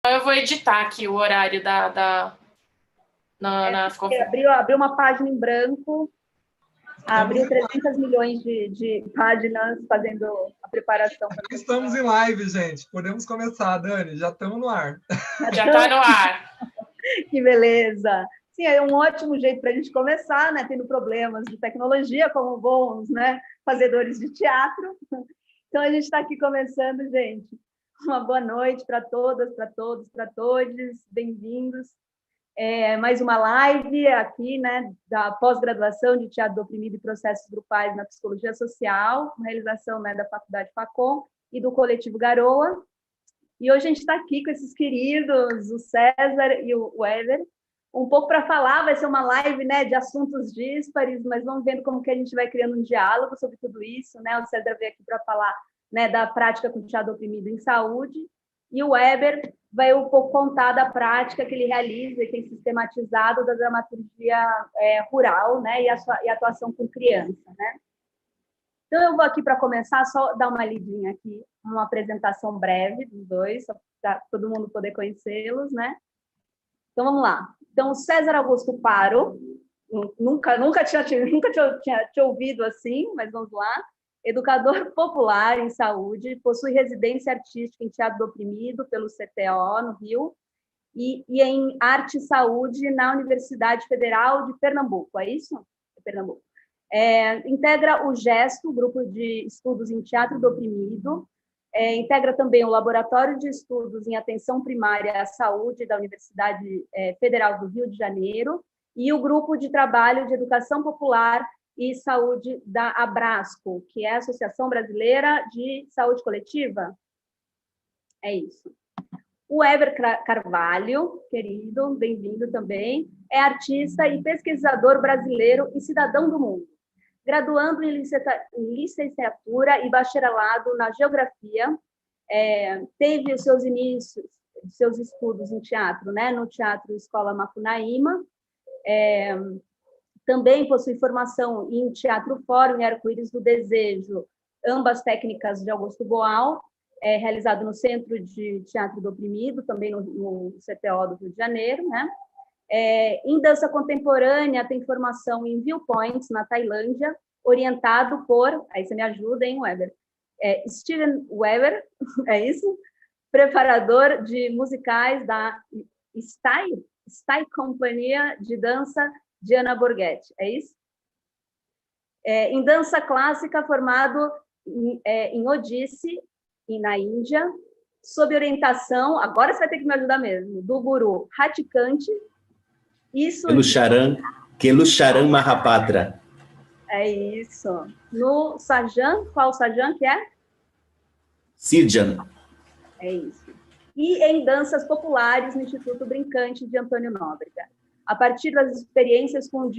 Eu vou editar aqui o horário nas conferências. Abriu uma página em branco, abriu 300 milhões de páginas fazendo a preparação. Estamos em live, gente. Podemos começar, Dani. Já estamos no ar. Já está no ar. Que beleza! Sim, é um ótimo jeito para a gente começar, né? Tendo problemas de tecnologia, como bons, né? Fazedores de teatro. Então, a gente está aqui começando, gente. Uma boa noite para todas, para todos, para todos. Bem-vindos. Mais uma live aqui, né? Da pós-graduação de Teatro do Oprimido e Processos Grupais na Psicologia Social, uma realização, né, da Faculdade Facom e do Coletivo Garoa. E hoje a gente está aqui com esses queridos, o César e o Éder, um pouco para falar, vai ser uma live, né, de assuntos díspares, mas vamos vendo como que a gente vai criando um diálogo sobre tudo isso, né? O César veio aqui para falar, né, da prática com o teatro oprimido em saúde, e o Éder vai um pouco contar da prática que ele realiza e tem sistematizado da dramaturgia rural, né, e a atuação com criança, né? Então, eu vou aqui, para começar, só dar uma lidinha aqui, uma apresentação breve dos dois, para todo mundo poder conhecê-los, Então, vamos lá. Então, o César Augusto Paro, nunca tinha ouvido assim, mas vamos lá. Educador popular em saúde, possui residência artística em Teatro do Oprimido pelo CTO, no Rio, e em Arte e Saúde na Universidade Federal de Pernambuco, é isso? Pernambuco. Integra o GESTO, Grupo de Estudos em Teatro do Oprimido, integra também o Laboratório de Estudos em Atenção Primária à Saúde da Universidade Federal do Rio de Janeiro e o Grupo de Trabalho de Educação Popular e Saúde da Abrasco, que é a Associação Brasileira de Saúde Coletiva. É isso. O Éder Carvalho, querido, bem-vindo também, é artista e pesquisador brasileiro e cidadão do mundo. Graduando em licenciatura e bacharelado na geografia, teve os seus inícios, seus estudos em teatro, né, no Teatro Escola Macunaíma, também possui formação em Teatro Fórum e Arco-Íris do Desejo, ambas técnicas de Augusto Boal, realizado no Centro de Teatro do Oprimido, também no CTO do Rio de Janeiro, né? Em dança contemporânea, tem formação em Viewpoints, na Tailândia, orientado por, aí você me ajuda, hein, Weber? Steven Weber, é isso? Preparador de musicais da Stai Companhia de Dança de Ana Borghetti, é isso? Em dança clássica, formado em Odissi, na Índia, sob orientação, agora você vai ter que me ajudar mesmo, do guru Hatchikanti. Kelucharan Mahapatra. É isso. No Sajan, qual Sajan que é? Sirjan. É isso. E em danças populares no Instituto Brincante de Antônio Nóbrega. A partir das experiências com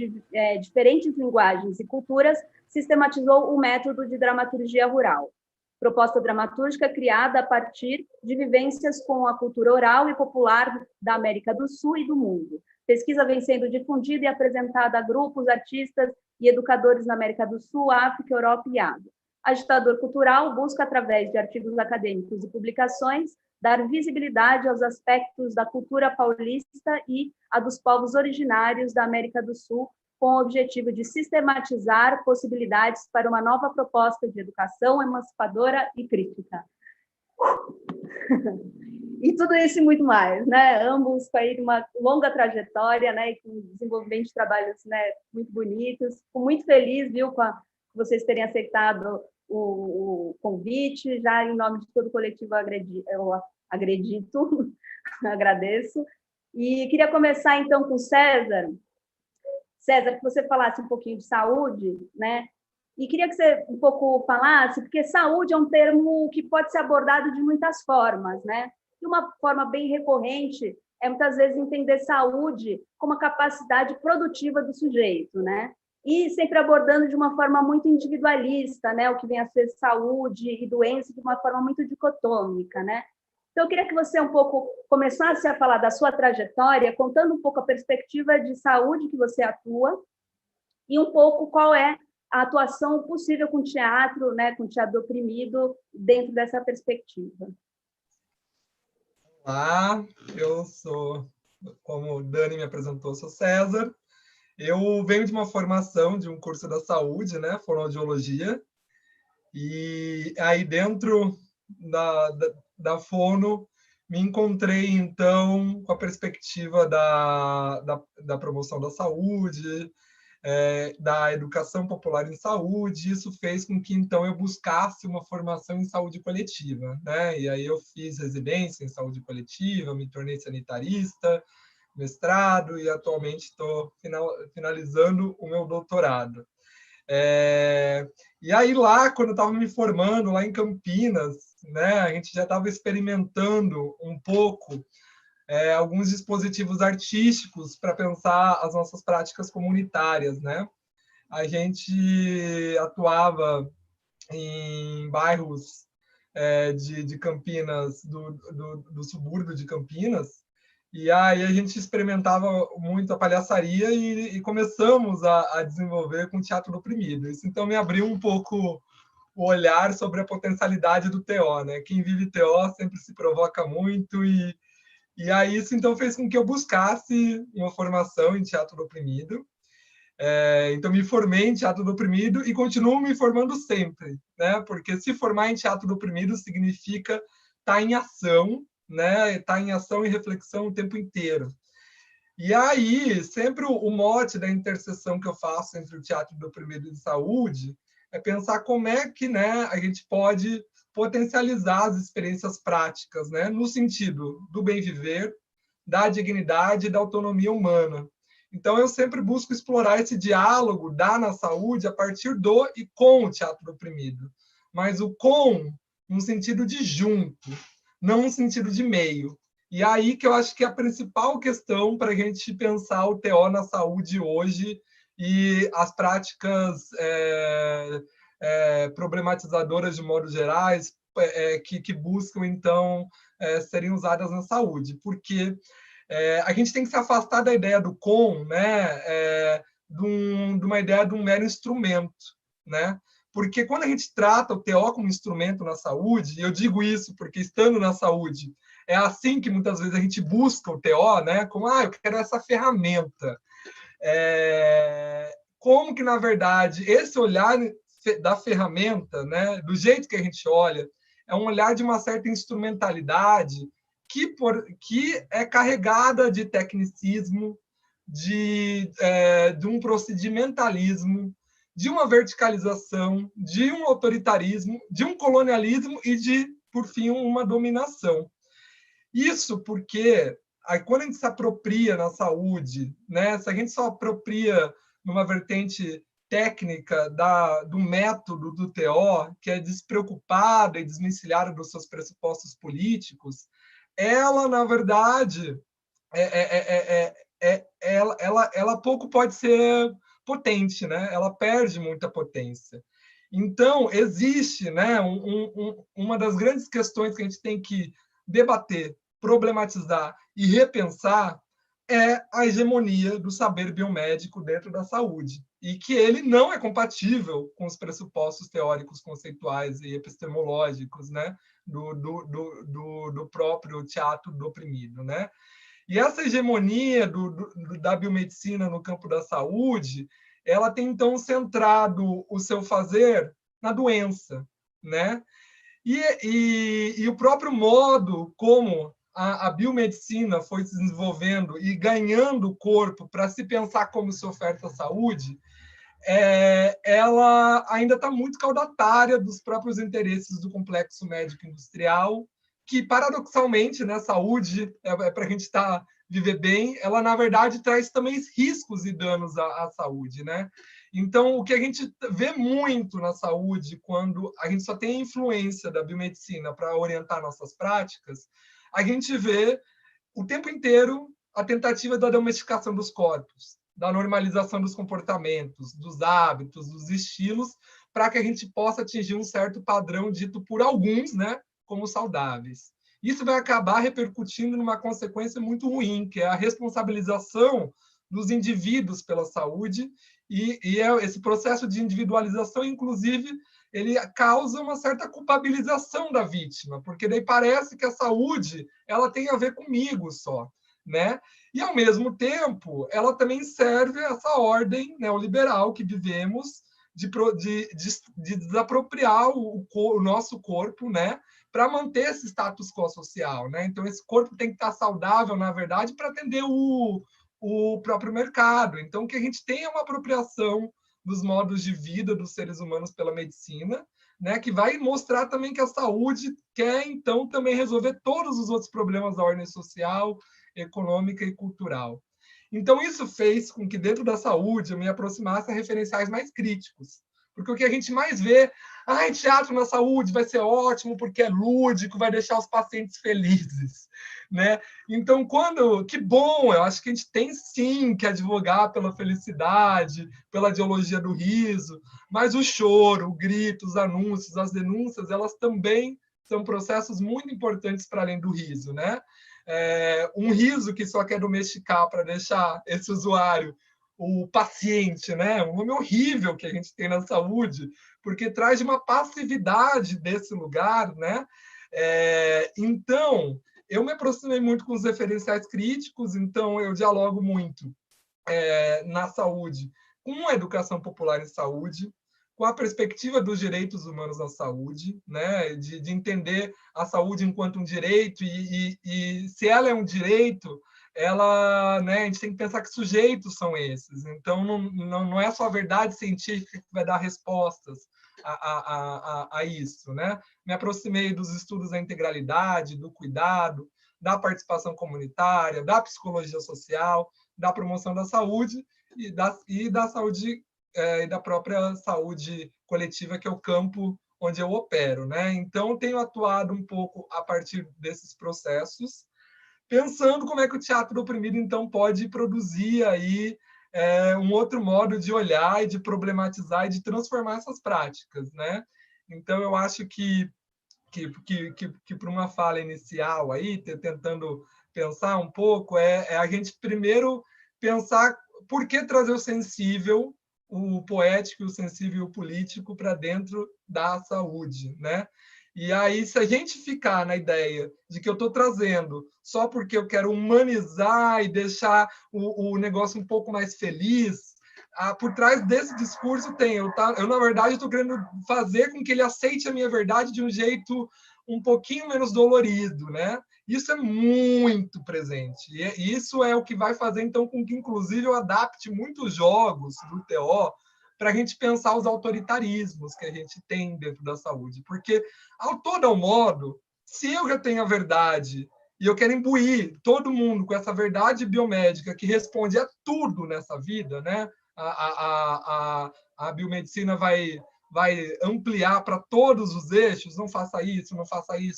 diferentes linguagens e culturas, sistematizou o método de dramaturgia rural. Proposta dramatúrgica criada a partir de vivências com a cultura oral e popular da América do Sul e do mundo. Pesquisa vem sendo difundida e apresentada a grupos, artistas e educadores na América do Sul, África, Europa e Ásia. Agitador cultural busca, através de artigos acadêmicos e publicações, dar visibilidade aos aspectos da cultura paulista e a dos povos originários da América do Sul, com o objetivo de sistematizar possibilidades para uma nova proposta de educação emancipadora e crítica. E tudo isso e muito mais, né? Ambos com aí uma longa trajetória, né? E com desenvolvimento de trabalhos, né, muito bonitos. Fico muito feliz, viu, com vocês terem aceitado o convite. Já em nome de todo o coletivo, eu acredito, agradeço. E queria começar, então, com o César. César, que você falasse um pouquinho de saúde, né? E queria que você um pouco falasse, porque saúde é um termo que pode ser abordado de muitas formas, né? E uma forma bem recorrente é, muitas vezes, entender saúde como a capacidade produtiva do sujeito, né? E sempre abordando de uma forma muito individualista, né? O que vem a ser saúde e doença de uma forma muito dicotômica, né? Então, eu queria que você um pouco começasse a falar da sua trajetória, contando um pouco a perspectiva de saúde que você atua e um pouco qual é a atuação possível com teatro, né, com teatro oprimido, dentro dessa perspectiva. Olá, eu sou, como o Dani me apresentou, sou César. Eu venho de uma formação de um curso da saúde, né, fonoaudiologia, e aí dentro da fono me encontrei, então, com a perspectiva da promoção da saúde, da educação popular em saúde. Isso fez com que, então, eu buscasse uma formação em saúde coletiva, né? E aí eu fiz residência em saúde coletiva, me tornei sanitarista, mestrado, e atualmente estou finalizando o meu doutorado. E aí lá, quando eu estava me formando, lá em Campinas, né, a gente já estava experimentando um pouco alguns dispositivos artísticos para pensar as nossas práticas comunitárias, né? A gente atuava em bairros de Campinas, do subúrbio de Campinas, e aí a gente experimentava muito a palhaçaria e começamos a desenvolver com o teatro do oprimido. Isso então me abriu um pouco o olhar sobre a potencialidade do TO, né? Quem vive TO sempre se provoca muito e aí isso então fez com que eu buscasse uma formação em teatro do oprimido. Então me formei em teatro do oprimido e continuo me formando sempre, né? Porque se formar em teatro do oprimido significa estar em ação, né? Estar em ação e reflexão o tempo inteiro. E aí, sempre o mote da interseção que eu faço entre o teatro do oprimido e saúde é pensar como é que, né, a gente pode potencializar as experiências práticas, né, no sentido do bem viver, da dignidade e da autonomia humana. Então, eu sempre busco explorar esse diálogo na saúde a partir do e com o teatro do oprimido. Mas o com, no sentido de junto, não no sentido de meio. E aí que eu acho que é a principal questão para a gente pensar o TO na saúde hoje e as práticas problematizadoras de modo gerais que buscam, então, serem usadas na saúde. Porque a gente tem que se afastar da ideia do com, né, de uma ideia de um mero instrumento, né? Porque quando a gente trata o TO como instrumento na saúde, e eu digo isso porque estando na saúde, é assim que muitas vezes a gente busca o TO, né? Como, eu quero essa ferramenta. Como que, na verdade, esse olhar da ferramenta, né, do jeito que a gente olha, é um olhar de uma certa instrumentalidade que é carregada de tecnicismo, de um procedimentalismo, de uma verticalização, de um autoritarismo, de um colonialismo e de, por fim, uma dominação. Isso porque aí, quando a gente se apropria na saúde, né, se a gente só apropria numa vertente técnica do método do TO, que é despreocupada e desvencilhada dos seus pressupostos políticos, ela, na verdade, ela pouco pode ser potente, né? Ela perde muita potência. Então, existe, né, uma das grandes questões que a gente tem que debater, problematizar e repensar é a hegemonia do saber biomédico dentro da saúde, e que ele não é compatível com os pressupostos teóricos, conceituais e epistemológicos, né, do próprio teatro do oprimido, né? E essa hegemonia da biomedicina no campo da saúde, ela tem, então, centrado o seu fazer na doença, né? E o próprio modo como a biomedicina foi se desenvolvendo e ganhando corpo para se pensar como se oferta saúde, ela ainda está muito caudatária dos próprios interesses do complexo médico-industrial, que, paradoxalmente, né, saúde para a gente viver bem, ela, na verdade, traz também riscos e danos à saúde, né? Então, o que a gente vê muito na saúde, quando a gente só tem a influência da biomedicina para orientar nossas práticas, a gente vê o tempo inteiro a tentativa da domesticação dos corpos, da normalização dos comportamentos, dos hábitos, dos estilos, para que a gente possa atingir um certo padrão dito por alguns, né, como saudáveis. Isso vai acabar repercutindo numa consequência muito ruim, que é a responsabilização dos indivíduos pela saúde, e esse processo de individualização, inclusive, ele causa uma certa culpabilização da vítima, porque daí parece que a saúde ela tem a ver comigo só, né? E, ao mesmo tempo, ela também serve essa ordem neoliberal que vivemos de desapropriar o nosso corpo, né, para manter esse status quo social, né? Então, esse corpo tem que estar saudável, na verdade, para atender o próprio mercado. Então, que a gente tenha uma apropriação dos modos de vida dos seres humanos pela medicina, né, que vai mostrar também que a saúde quer, então, também resolver todos os outros problemas da ordem social, econômica e cultural. Então, isso fez com que, dentro da saúde, eu me aproximasse a referenciais mais críticos. Porque o que a gente mais vê, teatro na saúde vai ser ótimo, porque é lúdico, vai deixar os pacientes felizes, né? Então, que bom, eu acho que a gente tem sim que advogar pela felicidade, pela ideologia do riso, mas o choro, o grito, os anúncios, as denúncias, elas também são processos muito importantes para além do riso, né? Um riso que só quer domesticar para deixar esse usuário, o paciente, né? Um nome horrível que a gente tem na saúde, porque traz uma passividade desse lugar, né? Então, eu me aproximei muito com os referenciais críticos, então eu dialogo muito na saúde com a educação popular em saúde, com a perspectiva dos direitos humanos na saúde, né? de entender a saúde enquanto um direito, e se ela é um direito, ela, né, a gente tem que pensar que sujeitos são esses. Então, não é só a verdade científica que vai dar respostas a isso, né? Me aproximei dos estudos da integralidade, do cuidado, da participação comunitária, da psicologia social, da promoção da saúde e da saúde e da própria saúde coletiva, que é o campo onde eu opero, né? Então, tenho atuado um pouco a partir desses processos, pensando como é que o teatro oprimido, então, pode produzir aí um outro modo de olhar e de problematizar e de transformar essas práticas, né? Então, eu acho que para uma fala inicial aí, tentando pensar um pouco, a gente primeiro pensar por que trazer o sensível, o poético, o sensível e o político para dentro da saúde, né? E aí, se a gente ficar na ideia de que eu estou trazendo só porque eu quero humanizar e deixar o negócio um pouco mais feliz, por trás desse discurso eu, na verdade, estou querendo fazer com que ele aceite a minha verdade de um jeito um pouquinho menos dolorido, né? Isso é muito presente. E isso é o que vai fazer, então, com que, inclusive, eu adapte muitos jogos do TO para a gente pensar os autoritarismos que a gente tem dentro da saúde. Porque, ao todo modo, se eu já tenho a verdade e eu quero imbuir todo mundo com essa verdade biomédica que responde a tudo nessa vida, né? A biomedicina vai ampliar para todos os eixos, não faça isso,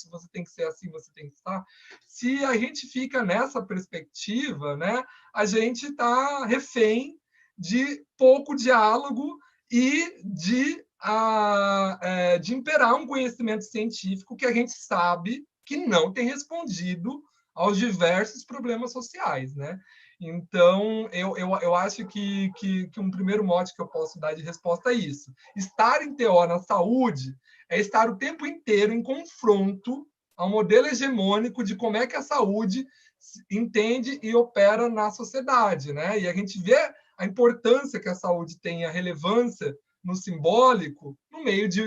você tem que ser assim, você tem que estar. Se a gente fica nessa perspectiva, né, a gente está refém de pouco diálogo e de imperar um conhecimento científico que a gente sabe que não tem respondido aos diversos problemas sociais, né? Então, eu acho que um primeiro mote que eu posso dar de resposta é isso. Estar em TO na saúde é estar o tempo inteiro em confronto ao modelo hegemônico de como é que a saúde entende e opera na sociedade, né? E a gente vê a importância que a saúde tem, a relevância no simbólico, no meio de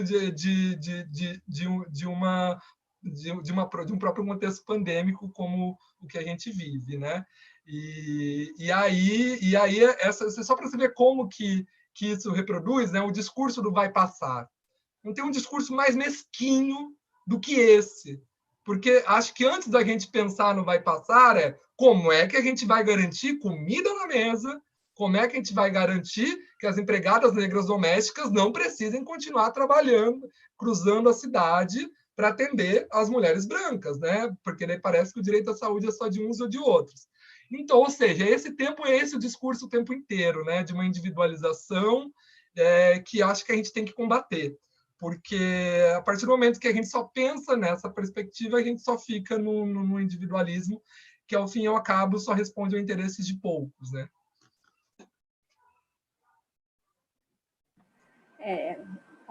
um próprio contexto pandêmico como o que a gente vive, né? E aí só para você ver como que isso reproduz, né? O discurso do vai passar. Não tem um discurso mais mesquinho do que esse. Porque acho que antes da gente pensar no vai passar, como é que a gente vai garantir comida na mesa, como é que a gente vai garantir que as empregadas negras domésticas não precisem continuar trabalhando, cruzando a cidade para atender as mulheres brancas, né? Porque daí parece que o direito à saúde é só de uns ou de outros. Então, ou seja, esse o discurso o tempo inteiro, né? De uma individualização que acho que a gente tem que combater. Porque a partir do momento que a gente só pensa nessa perspectiva, a gente só fica no individualismo, que ao fim e ao cabo só responde ao interesse de poucos, né?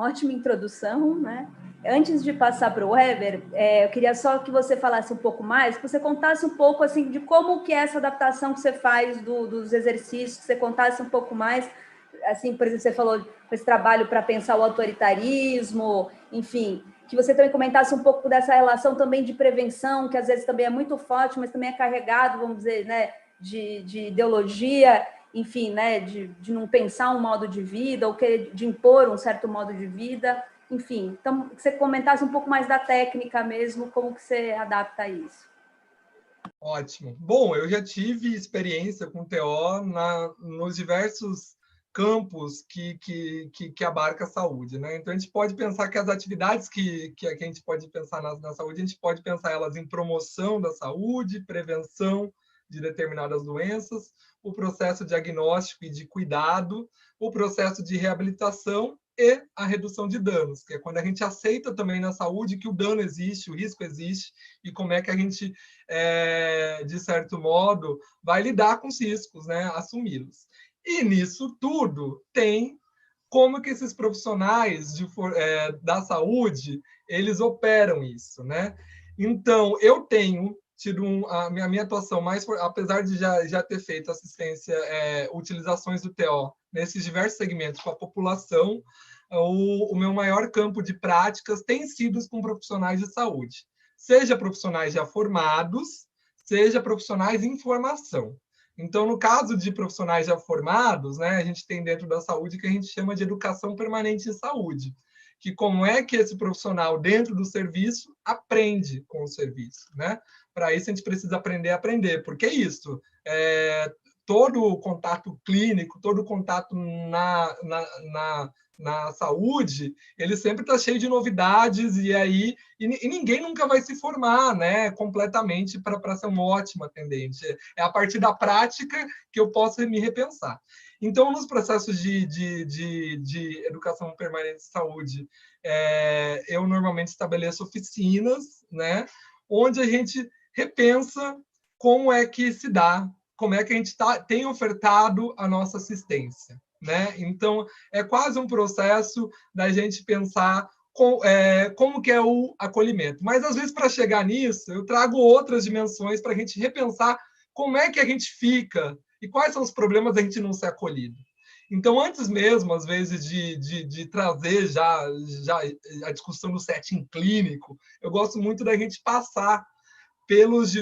ótima introdução, né? Antes de passar para o Weber, eu queria só que você falasse um pouco mais, que você contasse um pouco assim de como que é essa adaptação que você faz dos exercícios, que você contasse um pouco mais, assim, por exemplo, você falou esse trabalho para pensar o autoritarismo, enfim, que você também comentasse um pouco dessa relação também de prevenção, que às vezes também é muito forte, mas também é carregado, vamos dizer, né, de ideologia, enfim, né, de não pensar um modo de vida, ou querer de impor um certo modo de vida, enfim. Então, que você comentasse um pouco mais da técnica mesmo, como que você adapta isso. Ótimo. Bom, eu já tive experiência com TO nos diversos campos que abarca a saúde, né? Então, a gente pode pensar que as atividades que a gente pode pensar na saúde, a gente pode pensar elas em promoção da saúde, prevenção de determinadas doenças, o processo diagnóstico e de cuidado, o processo de reabilitação e a redução de danos, que é quando a gente aceita também na saúde que o dano existe, o risco existe, e como é que a gente, de certo modo, vai lidar com os riscos, né? Assumi-los. E nisso tudo tem como que esses profissionais da saúde, eles operam isso, né? Então, eu tenho tido a minha atuação mais, apesar de já ter feito assistência, utilizações do TO nesses diversos segmentos com a população, o meu maior campo de práticas tem sido com profissionais de saúde, seja profissionais já formados, seja profissionais em formação. Então, no caso de profissionais já formados, né, a gente tem dentro da saúde que a gente chama de educação permanente em saúde, que como é que esse profissional dentro do serviço aprende com o serviço, né? Para isso a gente precisa aprender, porque é isso, todo o contato clínico, todo o contato na saúde, ele sempre está cheio de novidades, e ninguém nunca vai se formar, né, completamente para ser um ótimo atendente. É a partir da prática que eu posso me repensar. Então, nos processos de educação permanente de saúde, eu normalmente estabeleço oficinas, né, onde a gente repensa como é que se dá, como é que a gente tem ofertado a nossa assistência, né? Então, é quase um processo da gente pensar como que é o acolhimento. Mas, às vezes, para chegar nisso, eu trago outras dimensões para a gente repensar como é que a gente fica e quais são os problemas da gente não ser acolhido. Então, antes mesmo, às vezes, de trazer já a discussão do setting clínico, eu gosto muito da gente passar pelos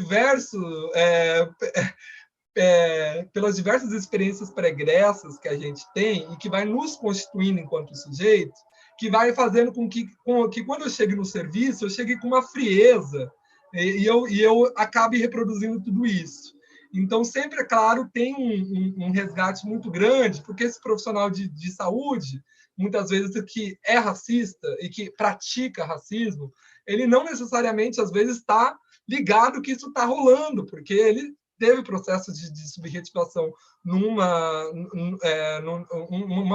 pelas diversas experiências pregressas que a gente tem e que vai nos constituindo enquanto sujeito, que vai fazendo com que quando eu chegue no serviço, eu chegue com uma frieza e eu acabe reproduzindo tudo isso. Então, sempre, é claro, tem um resgate muito grande, porque esse profissional de saúde, muitas vezes, que é racista e que pratica racismo, ele não necessariamente, às vezes, está ligado que isso está rolando, porque ele teve processos de subjetivação numa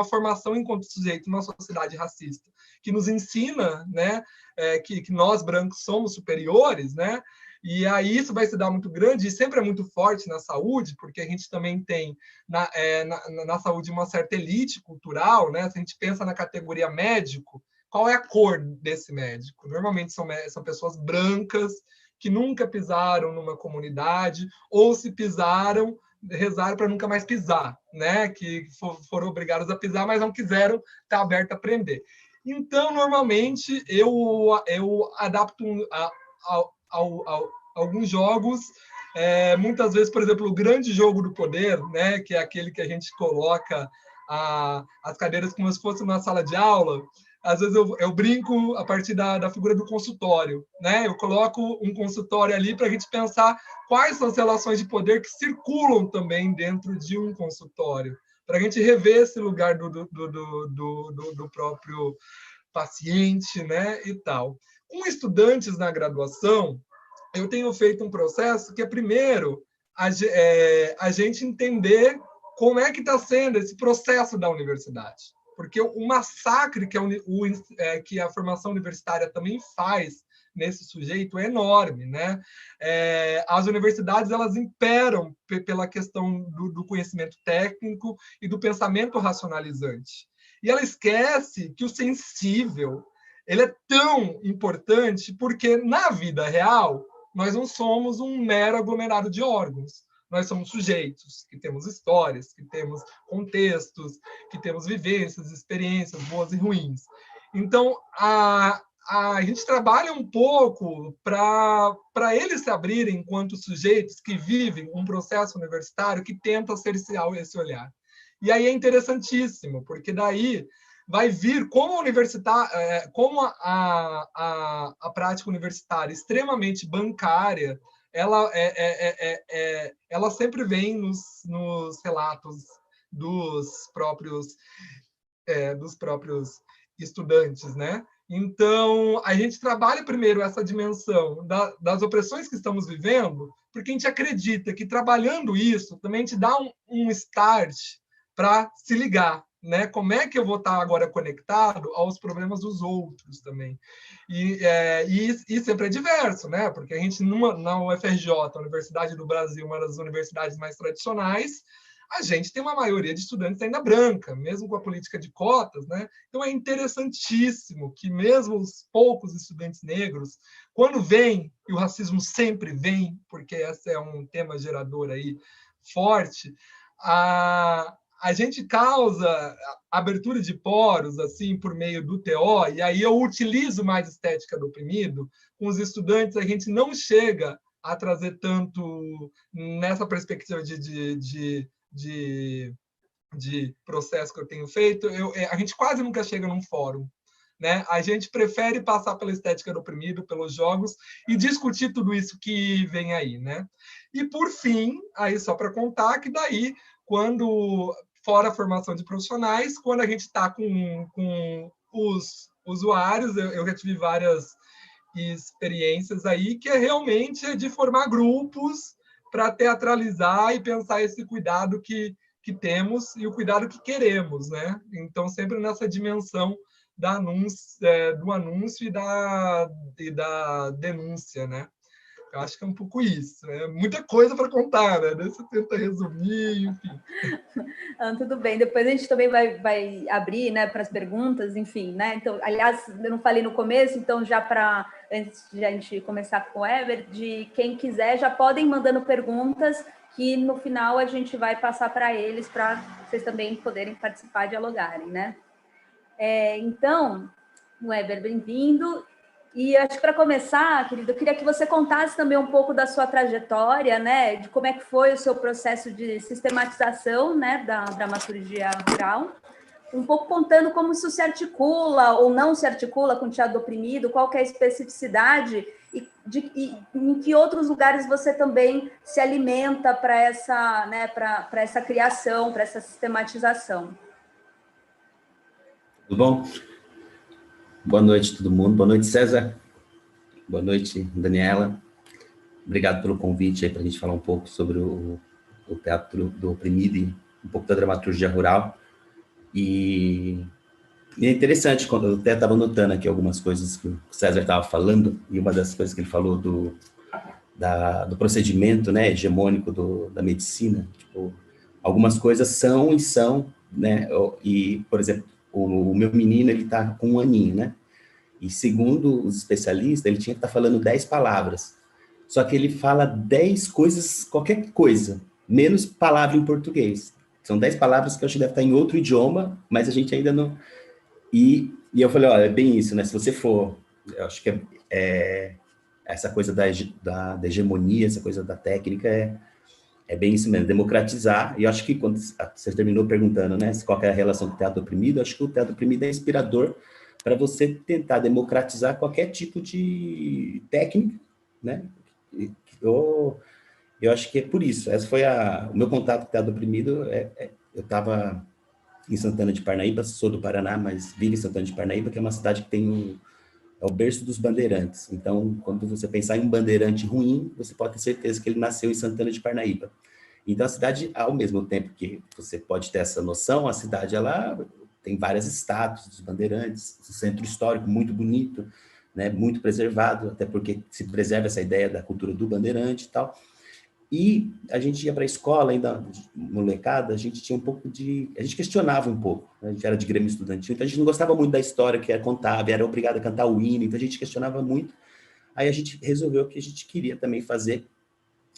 formação enquanto sujeito numa sociedade racista, que nos ensina, né, que nós brancos somos superiores, né? E aí isso vai se dar muito grande e sempre é muito forte na saúde, porque a gente também tem na saúde uma certa elite cultural, né? Se a gente pensa na categoria médico, qual é a cor desse médico? Normalmente são pessoas brancas, que nunca pisaram numa comunidade, ou se pisaram, rezaram para nunca mais pisar, né? Que foram obrigados a pisar, mas não quiseram estar aberto a aprender. Então, normalmente, eu adapto alguns jogos, muitas vezes, por exemplo, o grande jogo do poder, né? Que é aquele que a gente coloca as cadeiras como se fosse uma sala de aula. Às vezes eu brinco a partir da figura do consultório, né? Eu coloco um consultório ali para a gente pensar quais são as relações de poder que circulam também dentro de um consultório, para a gente rever esse lugar do próprio paciente, né? E tal. Com estudantes na graduação, eu tenho feito um processo que é, primeiro, a gente entender como é que está sendo esse processo da universidade. Porque o massacre que a formação universitária também faz nesse sujeito é enorme, né? As universidades, elas imperam pela questão do conhecimento técnico e do pensamento racionalizante. E ela esquece que o sensível, ele é tão importante porque, na vida real, nós não somos um mero aglomerado de órgãos. Nós somos sujeitos que temos histórias, que temos contextos, que temos vivências, experiências boas e ruins. Então, a gente trabalha um pouco para eles se abrirem enquanto sujeitos que vivem um processo universitário que tenta cercear esse olhar. E aí é interessantíssimo, porque daí vai vir como a prática universitária extremamente bancária, ela sempre vem nos relatos dos próprios estudantes, né? Então, a gente trabalha primeiro essa dimensão das opressões que estamos vivendo, porque a gente acredita que trabalhando isso também te dá um start para se ligar, né? Como é que eu vou estar agora conectado aos problemas dos outros também? E sempre é diverso, né? Porque a gente, na UFRJ, a Universidade do Brasil, uma das universidades mais tradicionais, a gente tem uma maioria de estudantes ainda branca, mesmo com a política de cotas, né? Então é interessantíssimo que mesmo os poucos estudantes negros, quando vêm, e o racismo sempre vem, porque esse é um tema gerador aí forte, a gente causa abertura de poros assim por meio do TO, e aí eu utilizo mais estética do oprimido. Com os estudantes, a gente não chega a trazer tanto nessa perspectiva de processo que eu tenho feito, a gente quase nunca chega num fórum. Né? A gente prefere passar pela estética do oprimido, pelos jogos, e discutir tudo isso que vem aí. Né? E, por fim, aí só para contar que daí, fora a formação de profissionais, quando a gente está com os usuários, eu já tive várias experiências aí, que é realmente de formar grupos para teatralizar e pensar esse cuidado que temos e o cuidado que queremos, né? Então, sempre nessa dimensão do anúncio e da denúncia, né? Eu acho que é um pouco isso. É muita coisa para contar, né? Daí você tenta resumir, enfim. Tudo bem, depois a gente também vai abrir, né, para as perguntas, enfim, né? Então, aliás, eu não falei no começo, então já antes de a gente começar com o Ever, de quem quiser, já podem mandando perguntas que no final a gente vai passar para eles, para vocês também poderem participar, dialogarem, né? Então, Ever, bem-vindo. E acho que para começar, querido, eu queria que você contasse também um pouco da sua trajetória, né, de como é que foi o seu processo de sistematização, né, da dramaturgia rural, um pouco contando como isso se articula ou não se articula com o teatro oprimido, qual que é a especificidade e em que outros lugares você também se alimenta para essa, né, para essa criação, para essa sistematização. Tudo bom? Boa noite, todo mundo. Boa noite, César. Boa noite, Daniela. Obrigado pelo convite aí para a gente falar um pouco sobre o teatro do oprimido e um pouco da dramaturgia rural. E é interessante, quando eu até estava notando aqui algumas coisas que o César estava falando, e uma das coisas que ele falou do procedimento, né, hegemônico da medicina. Tipo, algumas coisas são, né, e, por exemplo, o meu menino, ele está com 1 aninho, né? E segundo os especialistas, ele tinha que estar falando 10 palavras. Só que ele fala 10 coisas, qualquer coisa, menos palavra em português. São 10 palavras que eu acho que deve estar em outro idioma, mas a gente ainda não... E eu falei, olha, é bem isso, né? Se você for... Eu acho que essa coisa da hegemonia, essa coisa da técnica é bem isso mesmo, democratizar. E eu acho que quando você terminou perguntando, né, qual é a relação com o teatro oprimido, eu acho que o teatro oprimido é inspirador para você tentar democratizar qualquer tipo de técnica, né? Eu acho que é por isso. Essa foi o meu contato com o teatro oprimido. Eu estava em Santana de Parnaíba, sou do Paraná, mas vivo em Santana de Parnaíba, que é uma cidade que tem é o berço dos bandeirantes. Então, quando você pensar em um bandeirante ruim, você pode ter certeza que ele nasceu em Santana de Parnaíba. Então, a cidade, ao mesmo tempo que você pode ter essa noção, a cidade, ela tem várias estátuas dos bandeirantes, um centro histórico muito bonito, né, muito preservado, até porque se preserva essa ideia da cultura do bandeirante e tal. E a gente ia para a escola, ainda molecada, a gente tinha um pouco de... A gente questionava um pouco, né? A gente era de grêmio estudantil, então a gente não gostava muito da história que era contada, era obrigado a cantar o hino, então a gente questionava muito. Aí a gente resolveu que a gente queria também fazer,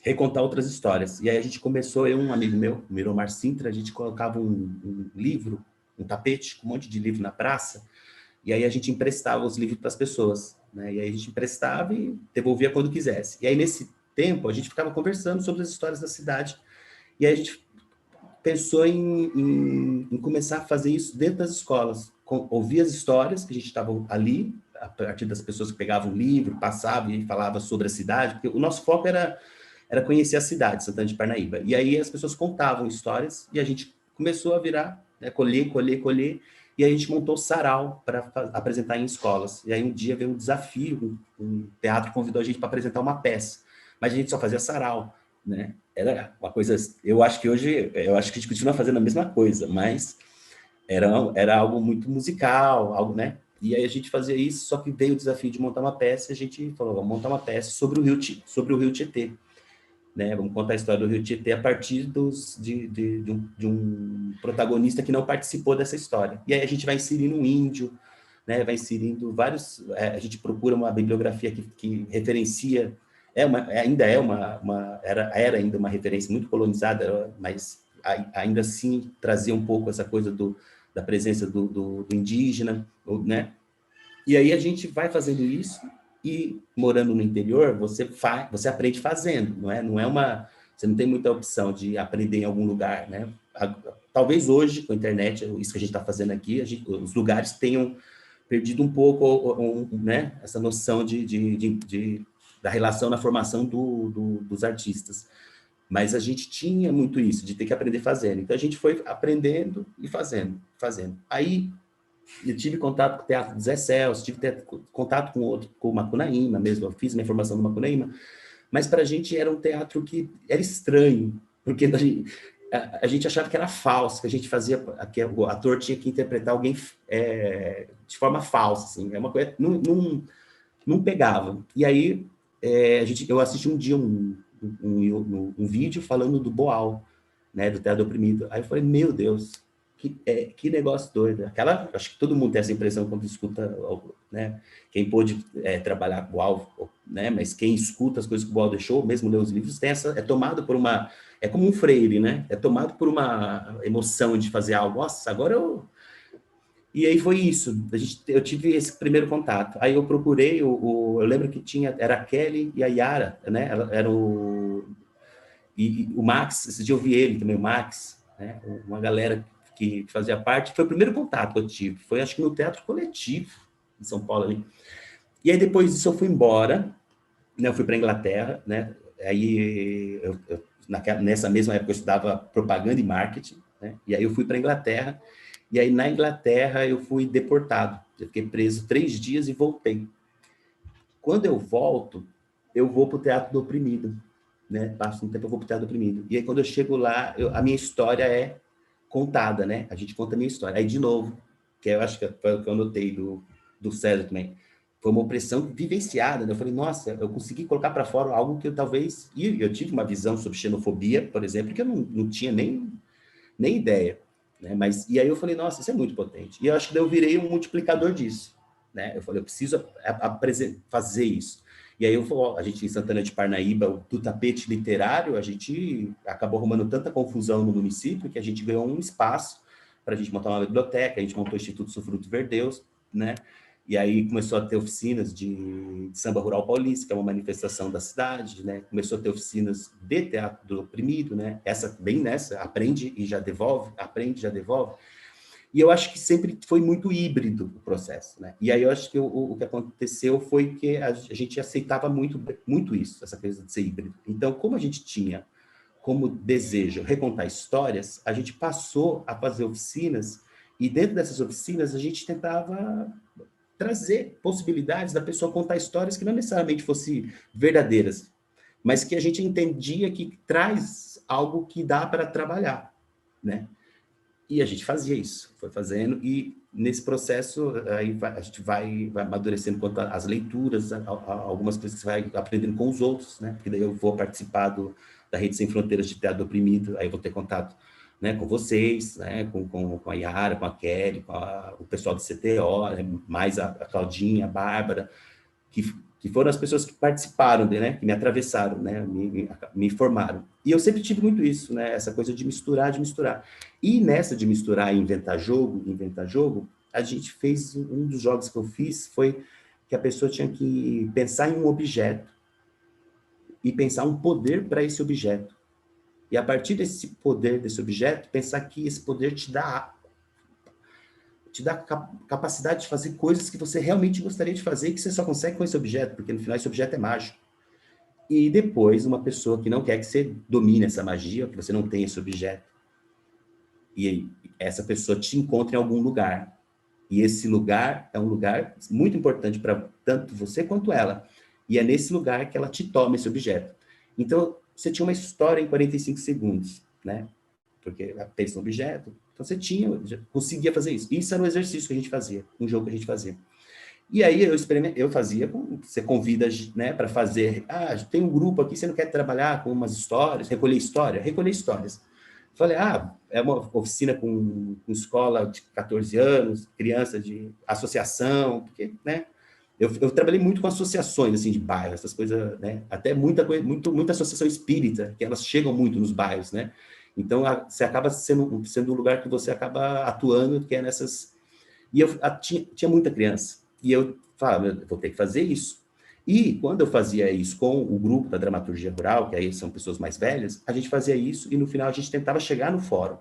recontar outras histórias. E aí a gente começou, eu e um amigo meu, o Miromar Sintra, a gente colocava um livro, um tapete com um monte de livro na praça, e aí a gente emprestava os livros para as pessoas, né? E aí a gente emprestava e devolvia quando quisesse. E aí nesse tempo a gente ficava conversando sobre as histórias da cidade, e aí a gente pensou em começar a fazer isso dentro das escolas, ouvir as histórias que a gente estava ali, a partir das pessoas que pegavam o livro, passavam e falavam sobre a cidade, porque o nosso foco era conhecer a cidade, Santana de Parnaíba. E aí as pessoas contavam histórias e a gente começou a virar, né, colher, e aí a gente montou o sarau para apresentar em escolas. E aí um dia veio um desafio, um teatro convidou a gente para apresentar uma peça, mas a gente só fazia sarau, né? Era uma coisa, eu acho que hoje, a gente continua fazendo a mesma coisa, mas era algo muito musical, algo, né? E aí a gente fazia isso, só que veio o desafio de montar uma peça, e a gente falou, vamos montar uma peça sobre o Rio Tietê, né? Vamos contar a história do Rio Tietê a partir de um protagonista que não participou dessa história. E aí a gente vai inserindo um índio, né? Vai inserindo vários... a gente procura uma bibliografia que referencia... Era ainda uma referência muito colonizada, mas ainda assim trazia um pouco essa coisa da presença do indígena, né? E aí a gente vai fazendo isso, e morando no interior, você aprende fazendo, você não tem muita opção de aprender em algum lugar, né? Talvez hoje, com a internet, isso que a gente está fazendo aqui, os lugares tenham perdido um pouco, né, essa noção da relação na formação dos artistas. Mas a gente tinha muito isso, de ter que aprender fazendo. Então a gente foi aprendendo e fazendo. Aí eu tive contato com o Teatro do Zé Celso, tive contato com o Macunaíma mesmo, eu fiz minha formação no Macunaíma, mas para a gente era um teatro que era estranho, porque a gente achava que era falso, que a gente fazia, que o ator tinha que interpretar alguém de forma falsa, assim, é uma coisa, não pegava. E aí eu assisti um dia um vídeo falando do Boal, né, do Teatro do Oprimido. Aí eu falei, meu Deus, que negócio doido. Acho que todo mundo tem essa impressão quando escuta, né, quem pôde trabalhar com o Boal, né, mas quem escuta as coisas que o Boal deixou, mesmo ler os livros, é tomado por uma... É como um freire, né? É tomado por uma emoção de fazer algo. Nossa, agora eu... E aí foi isso, eu tive esse primeiro contato. Aí eu procurei, eu lembro que era a Kelly e a Yara, né? Era o Max, esse dia eu vi ele também, o Max, né? Uma galera que fazia parte. Foi o primeiro contato que eu tive, foi acho que no Teatro Coletivo, em São Paulo ali. E aí depois disso eu fui embora, né? Eu fui para a Inglaterra, né? Aí nessa mesma época eu estudava propaganda e marketing, né? E aí eu fui para a Inglaterra. E aí, na Inglaterra, eu fui deportado. Eu fiquei preso 3 dias e voltei. Quando eu volto, eu vou para o Teatro do Oprimido, né? Passo um tempo, eu vou para o Teatro do Oprimido. E aí, quando eu chego lá, a minha história é contada, né? A gente conta a minha história. Aí, de novo, que eu acho que foi o que eu notei do César também, foi uma opressão vivenciada, né? Eu falei, nossa, eu consegui colocar para fora algo que eu talvez... E eu tive uma visão sobre xenofobia, por exemplo, que eu não tinha nem ideia. Né? E aí eu falei, nossa, isso é muito potente. E eu acho que eu virei um multiplicador disso. Né? Eu falei, eu preciso fazer isso. E aí a gente em Santana de Parnaíba, do tapete literário, a gente acabou arrumando tanta confusão no município que a gente ganhou um espaço para a gente montar uma biblioteca, a gente montou o Instituto Sufruto Verdeus, né? E aí começou a ter oficinas de samba rural paulista, que é uma manifestação da cidade, né? Começou a ter oficinas de teatro do oprimido, né? Bem nessa, aprende e já devolve, aprende e já devolve. E eu acho que sempre foi muito híbrido o processo, né? E aí eu acho que o que aconteceu foi que a gente aceitava muito isso, essa coisa de ser híbrido. Então, como a gente tinha como desejo recontar histórias, a gente passou a fazer oficinas, e dentro dessas oficinas a gente tentava trazer possibilidades da pessoa contar histórias que não necessariamente fossem verdadeiras, mas que a gente entendia que traz algo que dá para trabalhar, né? E a gente fazia isso, foi fazendo, e nesse processo aí a gente vai amadurecendo quanto às leituras, algumas coisas que você vai aprendendo com os outros, né? Porque daí eu vou participar da Rede Sem Fronteiras de Teatro do Oprimido, aí eu vou ter contato, né, com vocês, né, com a Yara, com a Kelly, o pessoal do CTO, né, mais a Claudinha, a Bárbara, que foram as pessoas que participaram, né, que me atravessaram, né, me formaram. E eu sempre tive muito isso, né, essa coisa de misturar. E nessa de misturar e inventar jogo, a gente fez, um dos jogos que eu fiz foi que a pessoa tinha que pensar em um objeto e pensar um poder para esse objeto. E a partir desse poder, desse objeto, pensar que esse poder te dá capacidade de fazer coisas que você realmente gostaria de fazer e que você só consegue com esse objeto, porque no final esse objeto é mágico. E depois, uma pessoa que não quer que você domine essa magia, que você não tenha esse objeto, e essa pessoa te encontra em algum lugar. E esse lugar é um lugar muito importante para tanto você quanto ela. E é nesse lugar que ela te toma esse objeto. Então, você tinha uma história em 45 segundos, né? Porque ela pensa no objeto. Então, você conseguia fazer isso. Isso era um exercício que a gente fazia, um jogo que a gente fazia. E aí, eu fazia, você convida, né, para fazer, tem um grupo aqui, você não quer trabalhar com umas histórias, recolher histórias. Falei, é uma oficina com escola de 14 anos, criança de associação, porque, né, eu trabalhei muito com associações, assim, de bairro, essas coisas, né, até muita associação espírita, que elas chegam muito nos bairros, né, então você acaba sendo um lugar que você acaba atuando, que é nessas... E tinha muita criança, e eu falava, eu vou ter que fazer isso. E quando eu fazia isso com o grupo da dramaturgia rural, que aí são pessoas mais velhas, a gente fazia isso e no final a gente tentava chegar no fórum.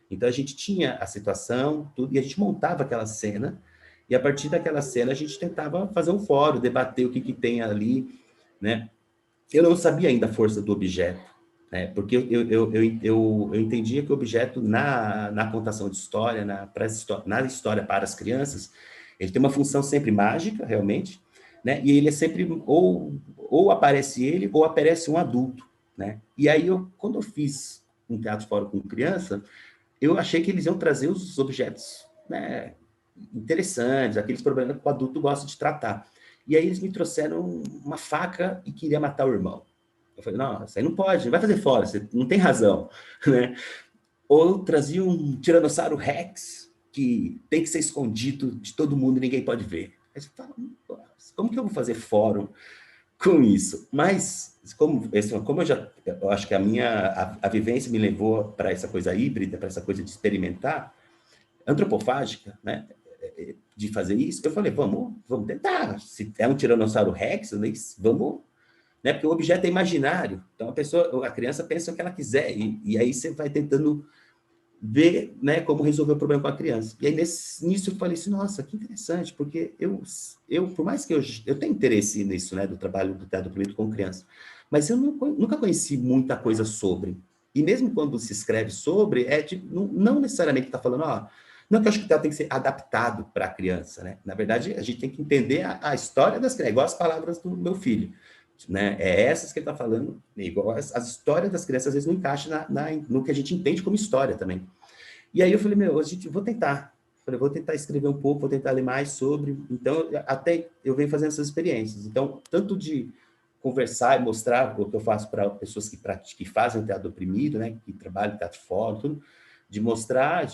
Então a gente tinha a situação, tudo, e a gente montava aquela cena, e a partir daquela cena a gente tentava fazer um fórum, debater o que tem ali, né? Eu não sabia ainda a força do objeto, né? Porque eu entendia que o objeto na contação de história, na história para as crianças, ele tem uma função sempre mágica, realmente, né? E ele é sempre, ou aparece ele, ou aparece um adulto, né? E aí, quando eu fiz um teatro fora com criança, eu achei que eles iam trazer os objetos, né, interessantes, aqueles problemas que o adulto gosta de tratar. E aí eles me trouxeram uma faca e queria matar o irmão. Eu falei, não, isso aí não pode, não vai fazer fora, você não tem razão, né? Ou trazia um tiranossauro Rex que tem que ser escondido de todo mundo e ninguém pode ver. Aí você fala, como que eu vou fazer fórum com isso? Mas, como eu acho que a vivência me levou para essa coisa híbrida, para essa coisa de experimentar, antropofágica, né, de fazer isso, eu falei, vamos tentar. Se é um tiranossauro Rex, vamos, né, porque o objeto é imaginário. Então, a criança pensa o que ela quiser, e aí você vai tentando ver, né, como resolver o problema com a criança. E aí, nisso, eu falei assim, nossa, que interessante, porque eu por mais que eu tenho interesse nisso, né, do trabalho do teatro oprimido com criança, mas eu nunca conheci muita coisa sobre. E mesmo quando se escreve sobre, não necessariamente está falando, não que eu acho que o teatro tem que ser adaptado para a criança, né? Na verdade, a gente tem que entender a história das crianças, igual as palavras do meu filho, né? É essas que ele está falando, igual as histórias das crianças às vezes não encaixam no que a gente entende como história também. E aí eu falei, vou tentar. Vou tentar escrever um pouco, vou tentar ler mais sobre. Então, até eu venho fazendo essas experiências. Então, tanto de conversar e mostrar o que eu faço para pessoas que fazem teatro oprimido, né, que trabalham em teatro fora, tudo, de mostrar,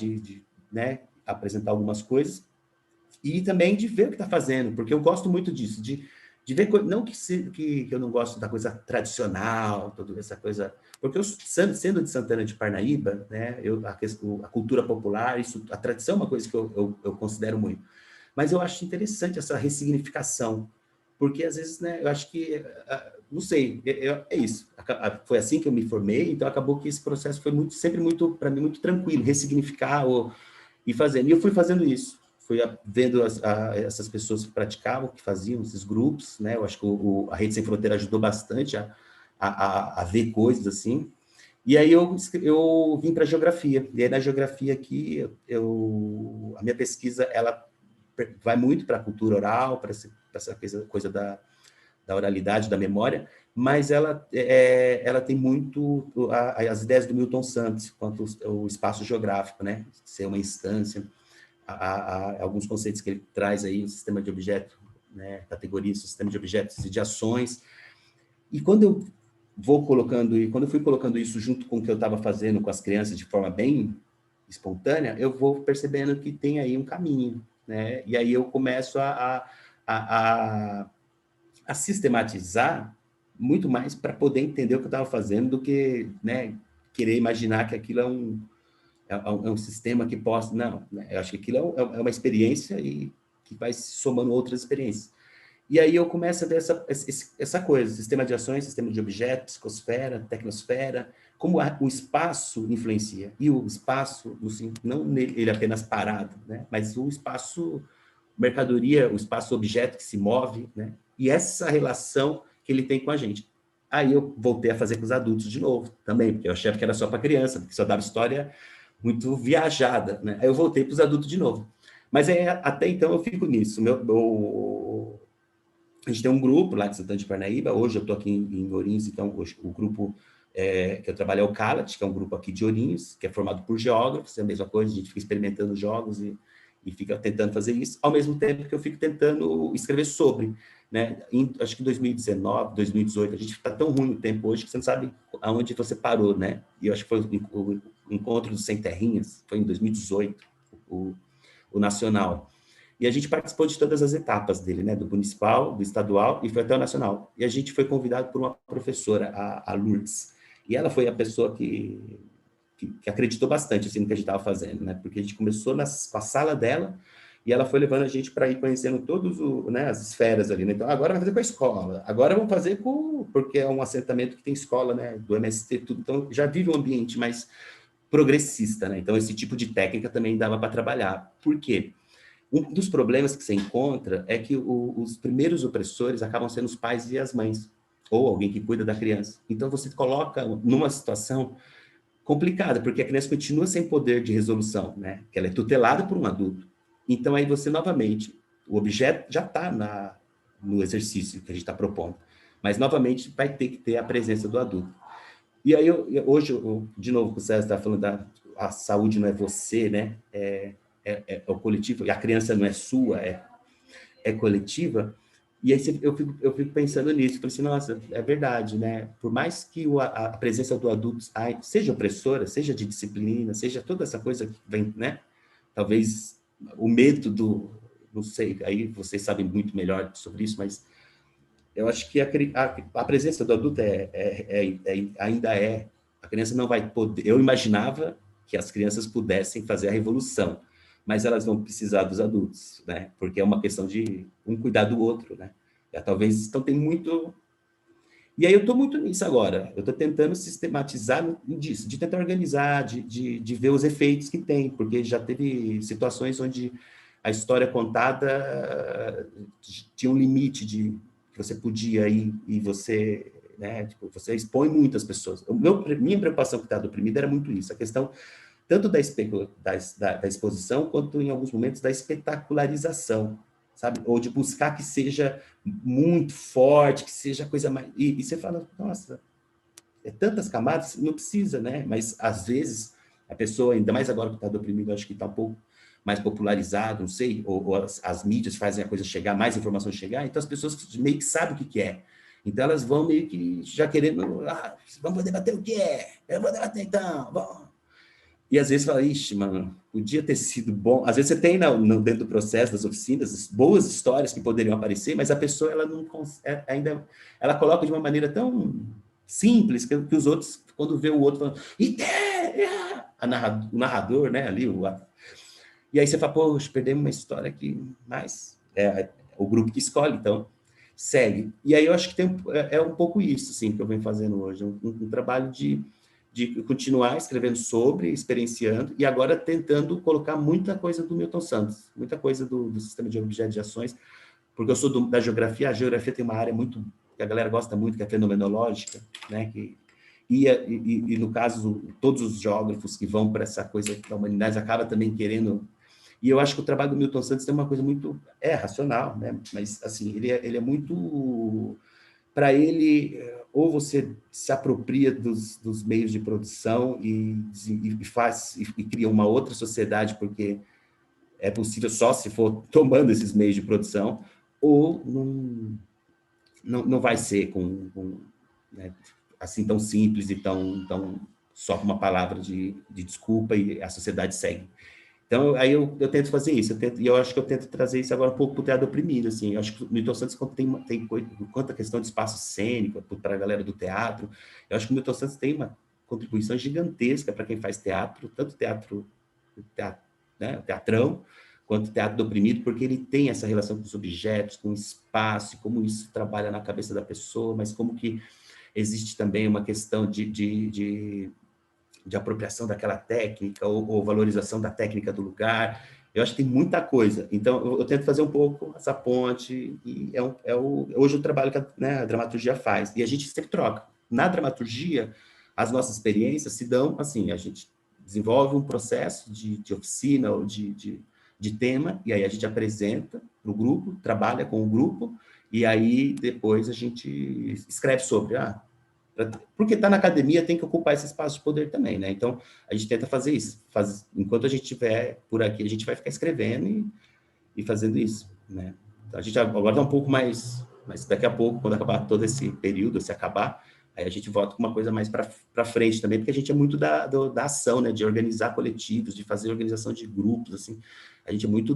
né, apresentar algumas coisas, e também de ver o que está fazendo, porque eu gosto muito disso, de ver, não que eu não gosto da coisa tradicional, toda essa coisa, porque eu, sendo de Santana de Parnaíba, né, a cultura popular, a tradição é uma coisa que eu considero muito, mas eu acho interessante essa ressignificação, porque às vezes, né, eu acho que, não sei, é isso, foi assim que eu me formei, então acabou que esse processo foi sempre muito, para mim, muito tranquilo, ressignificar e fazendo, e eu fui fazendo isso. Fui vendo essas pessoas que praticavam, que faziam esses grupos, né? Eu acho que a Rede Sem Fronteira ajudou bastante a ver coisas assim. E aí eu vim para a geografia. E aí na geografia aqui, a minha pesquisa, ela vai muito para a cultura oral, para essa coisa da oralidade, da memória, mas ela tem muito as ideias do Milton Santos, quanto o espaço geográfico, né? Ser uma instância, alguns conceitos que ele traz aí, o sistema de objetos, né, categorias, sistema de objetos e de ações. E quando eu vou colocando, e quando eu fui colocando isso junto com o que eu estava fazendo com as crianças de forma bem espontânea, eu vou percebendo que tem aí um caminho, né? E aí eu começo a sistematizar muito mais para poder entender o que eu estava fazendo do que, né, querer imaginar que aquilo é um sistema que possa... Não, né? Eu acho que aquilo é uma experiência e que vai se somando outras experiências. E aí eu começo a ver essa coisa, sistema de ações, sistema de objetos, psicosfera, tecnosfera, como o espaço influencia. E o espaço, não ele apenas parado, né? Mas o espaço mercadoria, o espaço objeto que se move, né? E essa relação que ele tem com a gente. Aí eu voltei a fazer com os adultos de novo, também, porque eu achava que era só para criança, porque só dava história muito viajada, né? Aí eu voltei para os adultos de novo. Mas até então eu fico nisso. A gente tem um grupo lá de Santana de Parnaíba, hoje eu estou aqui em Ourinhos, então hoje, o grupo que eu trabalho é o CALAT, que é um grupo aqui de Ourinhos, que é formado por geógrafos, é a mesma coisa, a gente fica experimentando jogos e fica tentando fazer isso, ao mesmo tempo que eu fico tentando escrever sobre, né? Acho que 2019, 2018, a gente está tão ruim no tempo hoje que você não sabe aonde você parou, né? E eu acho que foi o encontro dos Sem Terrinhas, foi em 2018, o nacional. E a gente participou de todas as etapas dele, né? Do municipal, do estadual e foi até o nacional. E a gente foi convidado por uma professora, a Lourdes. E ela foi a pessoa que acreditou bastante assim, no que a gente estava fazendo, né? Porque a gente começou com a sala dela e ela foi levando a gente para ir conhecendo todas as esferas ali, né? Então, agora vai fazer com a escola, agora vamos fazer porque é um assentamento que tem escola, né? Do MST, tudo. Então, já vive um ambiente mais progressista, né? Então, esse tipo de técnica também dava para trabalhar. Por quê? Um dos problemas que você encontra é que os primeiros opressores acabam sendo os pais e as mães, ou alguém que cuida da criança. Então, você coloca numa situação complicada, porque a criança continua sem poder de resolução, né? Que ela é tutelada por um adulto. Então, aí você, novamente, o objeto já está no exercício que a gente está propondo, mas, novamente, vai ter que ter a presença do adulto. E aí, hoje, de novo, o César está falando a saúde não é você, né? É o coletivo, e a criança não é sua, é coletiva. E aí eu fico pensando nisso, falei assim, nossa, é verdade, né? Por mais que a presença do adulto seja opressora, seja de disciplina, seja toda essa coisa que vem, né? Talvez o medo não sei, aí vocês sabem muito melhor sobre isso, mas eu acho que a presença do adulto ainda a criança não vai poder, eu imaginava que as crianças pudessem fazer a revolução, mas elas vão precisar dos adultos, né? Porque é uma questão de um cuidar do outro, né? Talvez, então tem muito... E aí eu estou muito nisso agora, eu estou tentando sistematizar disso, de tentar organizar, de ver os efeitos que tem, porque já teve situações onde a história contada tinha um limite que você podia ir e você... Né? Tipo, você expõe muitas pessoas. Minha preocupação com o estado oprimido era muito isso, a questão tanto da exposição, quanto, em alguns momentos, da espetacularização, sabe? Ou de buscar que seja muito forte, que seja coisa mais... E você fala, nossa, tantas camadas, não precisa, né? Mas, às vezes, a pessoa, ainda mais agora que está oprimido, acho que está um pouco mais popularizado, não sei, ou as mídias fazem a coisa chegar, mais informação chegar, então as pessoas meio que sabem o que é. Então, elas vão meio que já querendo, vamos debater o que é, eu vou debater então, bom... E às vezes fala, ixi, mano, podia ter sido bom. Às vezes você tem dentro do processo das oficinas boas histórias que poderiam aparecer, mas a pessoa ela não ainda ela coloca de uma maneira tão simples que os outros, quando vê o outro falando, ideia! O narrador, né, ali, e aí você fala, poxa, perdemos uma história aqui, mas é o grupo que escolhe, então segue. E aí eu acho que é um pouco isso, assim, que eu venho fazendo hoje, um trabalho de continuar escrevendo sobre, experienciando, e agora tentando colocar muita coisa do Milton Santos, muita coisa do sistema de objetos de ações, porque eu sou da geografia, a geografia tem uma área muito, que a galera gosta muito, que é fenomenológica, né, e no caso, todos os geógrafos que vão para essa coisa da humanidade acabam também querendo, e eu acho que o trabalho do Milton Santos tem uma coisa muito, racional, né, mas assim, ele é muito... Para ele, ou você se apropria dos meios de produção e cria uma outra sociedade, porque é possível só se for tomando esses meios de produção, ou não vai ser né? assim tão simples e tão só com uma palavra de desculpa e a sociedade segue. Então, aí eu tento fazer isso, e eu acho que eu tento trazer isso agora um pouco para o teatro oprimido, assim. Eu acho que o Milton Santos, quanto a questão de espaço cênico, para a galera do teatro, eu acho que o Milton Santos tem uma contribuição gigantesca para quem faz teatro, tanto teatro, né, teatrão, quanto teatro do oprimido, porque ele tem essa relação com os objetos, com o espaço, como isso trabalha na cabeça da pessoa, mas como que existe também uma questão de apropriação daquela técnica ou valorização da técnica do lugar. Eu acho que tem muita coisa. Então, eu tento fazer um pouco essa ponte, e hoje o trabalho que a dramaturgia faz. E a gente sempre troca. Na dramaturgia, as nossas experiências se dão assim, a gente desenvolve um processo de oficina ou de tema, e aí a gente apresenta para o grupo, trabalha com o grupo, e aí depois a gente escreve sobre... porque está na academia, tem que ocupar esse espaço de poder também, né? Então, a gente tenta fazer isso. Enquanto a gente estiver por aqui, a gente vai ficar escrevendo e fazendo isso, né? Então, a gente agora está um pouco mais... Mas daqui a pouco, quando acabar todo esse período, se acabar, aí a gente volta com uma coisa mais para frente também, porque a gente é muito da ação, né? De organizar coletivos, de fazer organização de grupos, assim. A gente é muito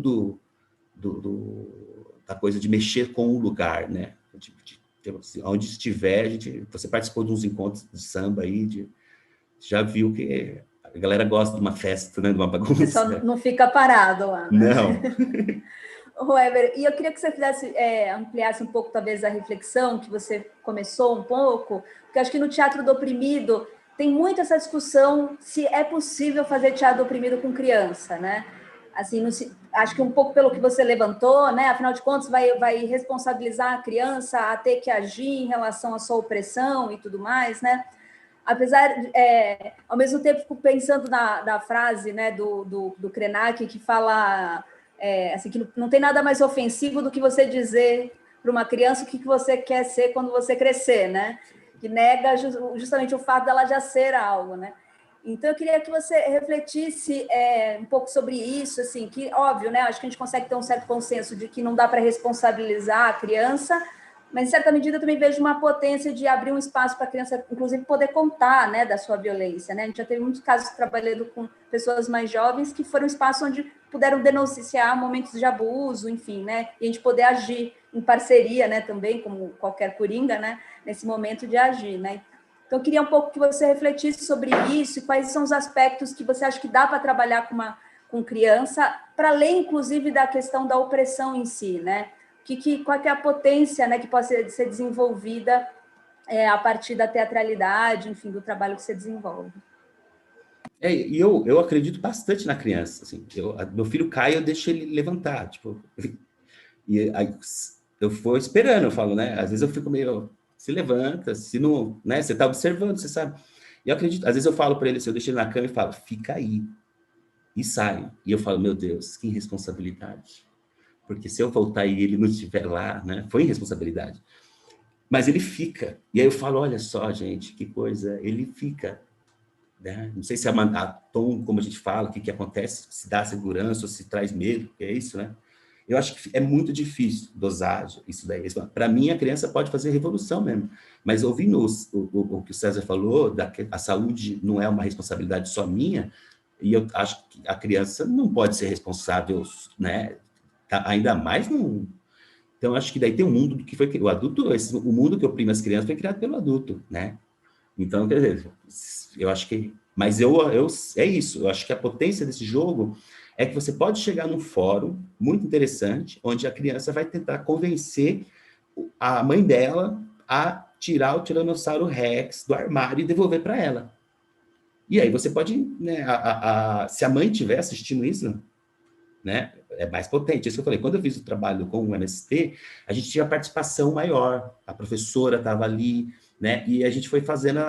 da coisa de mexer com o lugar, né? Onde estiver, você participou de uns encontros de samba aí, já viu que a galera gosta de uma festa, né, de uma bagunça. O pessoal não fica parado lá, né? Não. Weber, e eu queria que você ampliasse um pouco, talvez, a reflexão que você começou um pouco, porque acho que no teatro do oprimido tem muito essa discussão se é possível fazer teatro do oprimido com criança, né? Assim, acho que um pouco pelo que você levantou, né? Afinal de contas, vai responsabilizar a criança a ter que agir em relação à sua opressão e tudo mais, né? Apesar, ao mesmo tempo, fico pensando na frase, né, do Krenak, que fala assim, que não tem nada mais ofensivo do que você dizer para uma criança o que você quer ser quando você crescer, né? Que nega justamente o fato dela já ser algo, né? Então, eu queria que você refletisse um pouco sobre isso, assim, que, óbvio, né, acho que a gente consegue ter um certo consenso de que não dá para responsabilizar a criança, mas, em certa medida, eu também vejo uma potência de abrir um espaço para a criança, inclusive, poder contar, né, da sua violência, né? A gente já teve muitos casos trabalhando com pessoas mais jovens que foram um espaço onde puderam denunciar momentos de abuso, enfim, né? E a gente poder agir em parceria, né, também, como qualquer coringa, né, nesse momento de agir, né? Então, eu queria um pouco que você refletisse sobre isso e quais são os aspectos que você acha que dá para trabalhar com criança, para além, inclusive, da questão da opressão em si, né? Qual que é a potência, né, que pode ser desenvolvida a partir da teatralidade, enfim, do trabalho que você desenvolve. E eu acredito bastante na criança, assim. Meu filho cai, eu deixo ele levantar, tipo... E aí, eu vou esperando, eu falo, né? Às vezes eu fico meio... Se levanta, se não... né? Você está observando, você sabe. E eu acredito... Às vezes eu falo para ele, assim, eu deixo ele na cama e falo, fica aí. E sai. E eu falo, meu Deus, que irresponsabilidade. Porque se eu voltar e ele não estiver lá, né? Foi irresponsabilidade. Mas ele fica. E aí eu falo, olha só, gente, que coisa. Ele fica. Né? Não sei se a tom, como a gente fala, o que acontece, se dá segurança ou se traz medo, que é isso, né? Eu acho que é muito difícil dosar isso daí. Para mim, a criança pode fazer revolução mesmo. Mas ouvindo o que o César falou, a saúde não é uma responsabilidade só minha, e eu acho que a criança não pode ser responsável, né? Ainda mais num... Então, acho que daí tem um mundo que foi... O adulto, o mundo que oprime as crianças foi criado pelo adulto, né? Então, quer dizer, eu acho que... Mas é isso, eu acho que a potência desse jogo é que você pode chegar num fórum muito interessante, onde a criança vai tentar convencer a mãe dela a tirar o Tiranossauro Rex do armário e devolver para ela. E aí você pode, né, se a mãe estiver assistindo isso, né, é mais potente. Isso que eu falei, quando eu fiz o trabalho com o MST, a gente tinha participação maior, a professora estava ali, né, e a gente foi fazendo,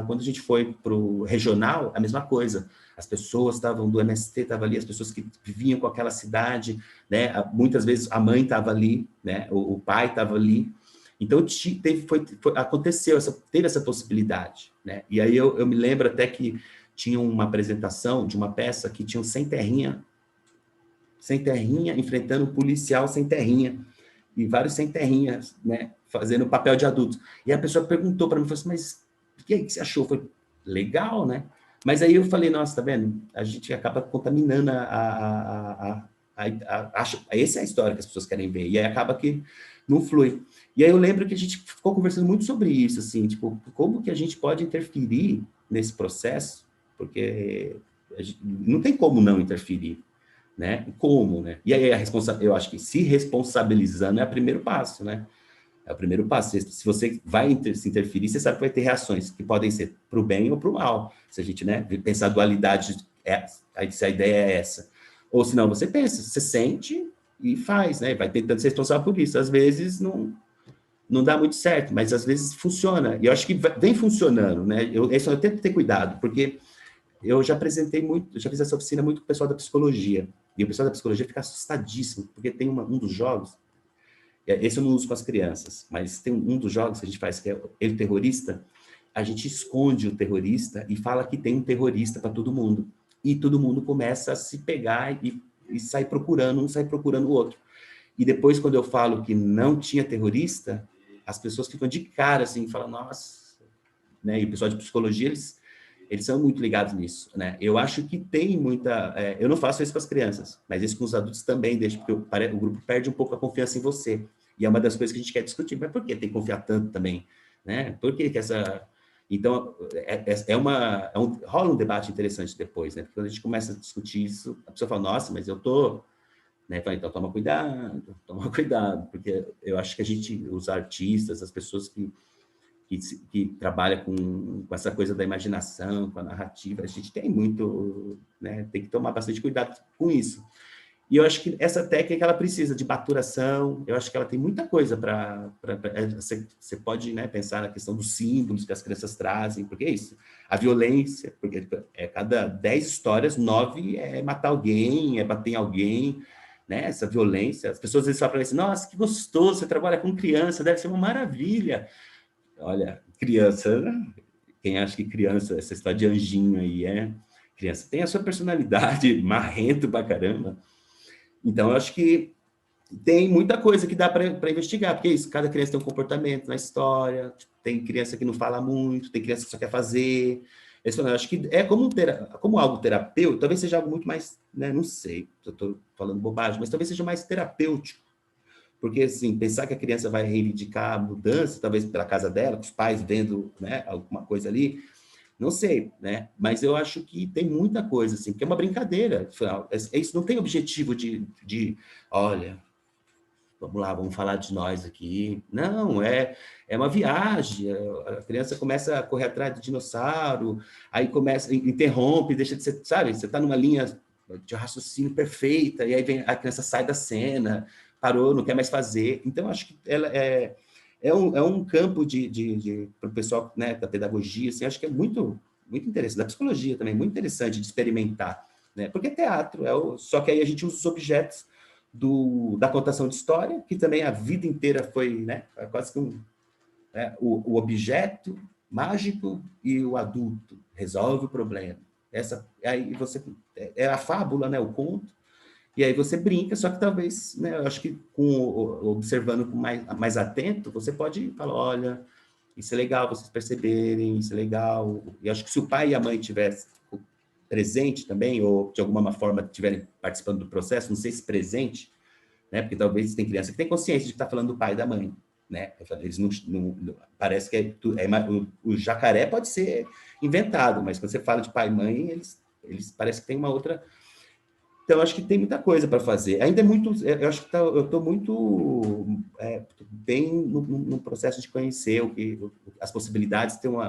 quando a gente foi para o regional, a mesma coisa. As pessoas estavam do MST, estavam ali, as pessoas que viviam com aquela cidade, né, muitas vezes a mãe estava ali, né, o pai estava ali. Então, teve essa possibilidade, né, e aí eu me lembro até que tinha uma apresentação de uma peça que tinha um sem terrinha enfrentando um policial sem terrinha, e vários sem terrinhas, né, fazendo papel de adulto. E a pessoa perguntou para mim, falou assim, mas que você achou? Foi legal, né? Mas aí eu falei, nossa, tá vendo? A gente acaba contaminando essa é a história que as pessoas querem ver, e aí acaba que não flui. E aí eu lembro que a gente ficou conversando muito sobre isso, assim, tipo, como que a gente pode interferir nesse processo, porque não tem como não interferir, né? Como, né? E aí eu acho que se responsabilizando é o primeiro passo, né? É o primeiro passo. Se você vai se interferir, você sabe que vai ter reações que podem ser para o bem ou para o mal. Se a gente, né, pensar a dualidade, se a ideia é essa. Ou se não, você pensa, você sente e faz, né? Vai tentando ser responsável por isso. Às vezes não dá muito certo, mas às vezes funciona. E eu acho que vem funcionando, né? Eu tento ter cuidado, porque eu já apresentei muito, já fiz essa oficina muito com o pessoal da psicologia. E o pessoal da psicologia fica assustadíssimo, porque tem um dos jogos, esse eu não uso com as crianças, mas tem um dos jogos que a gente faz, que é ele terrorista, a gente esconde o terrorista e fala que tem um terrorista para todo mundo. E todo mundo começa a se pegar e sai procurando, um sai procurando o outro. E depois, quando eu falo que não tinha terrorista, as pessoas ficam de cara, assim, falam, nossa, né? E o pessoal de psicologia, eles são muito ligados nisso, né? Eu acho que tem muita... eu não faço isso com as crianças, mas isso com os adultos também deixa, porque o grupo perde um pouco a confiança em você. E é uma das coisas que a gente quer discutir. Mas por que tem que confiar tanto também? Né? Por que essa... Então, rola um debate interessante depois, né? Porque quando a gente começa a discutir isso, a pessoa fala, nossa, mas eu tô... Né? Fala, então, toma cuidado, porque eu acho que os artistas, as pessoas que trabalha com essa coisa da imaginação, com a narrativa, a gente tem muito, né, tem que tomar bastante cuidado com isso. E eu acho que essa técnica, ela precisa de maturação, eu acho que ela tem muita coisa para... Você pode, né, pensar na questão dos símbolos que as crianças trazem, porque é isso, a violência, porque cada 10 histórias, 9 é matar alguém, é bater em alguém, né, essa violência. As pessoas às vezes falam assim, nossa, que gostoso, você trabalha com criança, deve ser uma maravilha. Olha, criança, quem acha que criança, essa história de anjinho aí criança, tem a sua personalidade, marrento pra caramba. Então, eu acho que tem muita coisa que dá para investigar, porque é isso, cada criança tem um comportamento na história, tem criança que não fala muito, tem criança que só quer fazer. Eu acho que é como algo terapêutico, talvez seja algo muito mais, né, não sei, eu estou falando bobagem, mas talvez seja mais terapêutico. Porque, assim, pensar que a criança vai reivindicar a mudança, talvez pela casa dela, com os pais vendo, né, alguma coisa ali, não sei, né? Mas eu acho que tem muita coisa, assim, porque é uma brincadeira, afinal. Isso não tem objetivo de olha, vamos lá, vamos falar de nós aqui. Não, é uma viagem. A criança começa a correr atrás do dinossauro, aí começa, interrompe, deixa de ser, sabe? Você está numa linha de raciocínio perfeita, e aí a criança sai da cena, parou, não quer mais fazer. Então, acho que ela é um campo para o pessoal, né, da pedagogia, assim, acho que é muito, muito interessante, da psicologia também, muito interessante de experimentar, né? Porque teatro só que aí a gente usa os objetos da contação de história, que também a vida inteira foi, né, quase que o objeto mágico e o adulto resolve o problema. Aí você é a fábula, né, o conto. E aí você brinca, só que talvez, né, eu acho que observando com mais atento, você pode falar, olha, isso é legal vocês perceberem, isso é legal. E acho que se o pai e a mãe tivessem presente também, ou de alguma forma estiverem participando do processo, não sei se presente, né, porque talvez tem criança que tem consciência de que está falando do pai e da mãe, né? Eles não parece que o jacaré pode ser inventado, mas quando você fala de pai e mãe, eles parece que tem uma outra... Então, acho que tem muita coisa para fazer. Ainda é muito... Eu acho que eu estou muito bem no processo de conhecer as possibilidades. Tem eu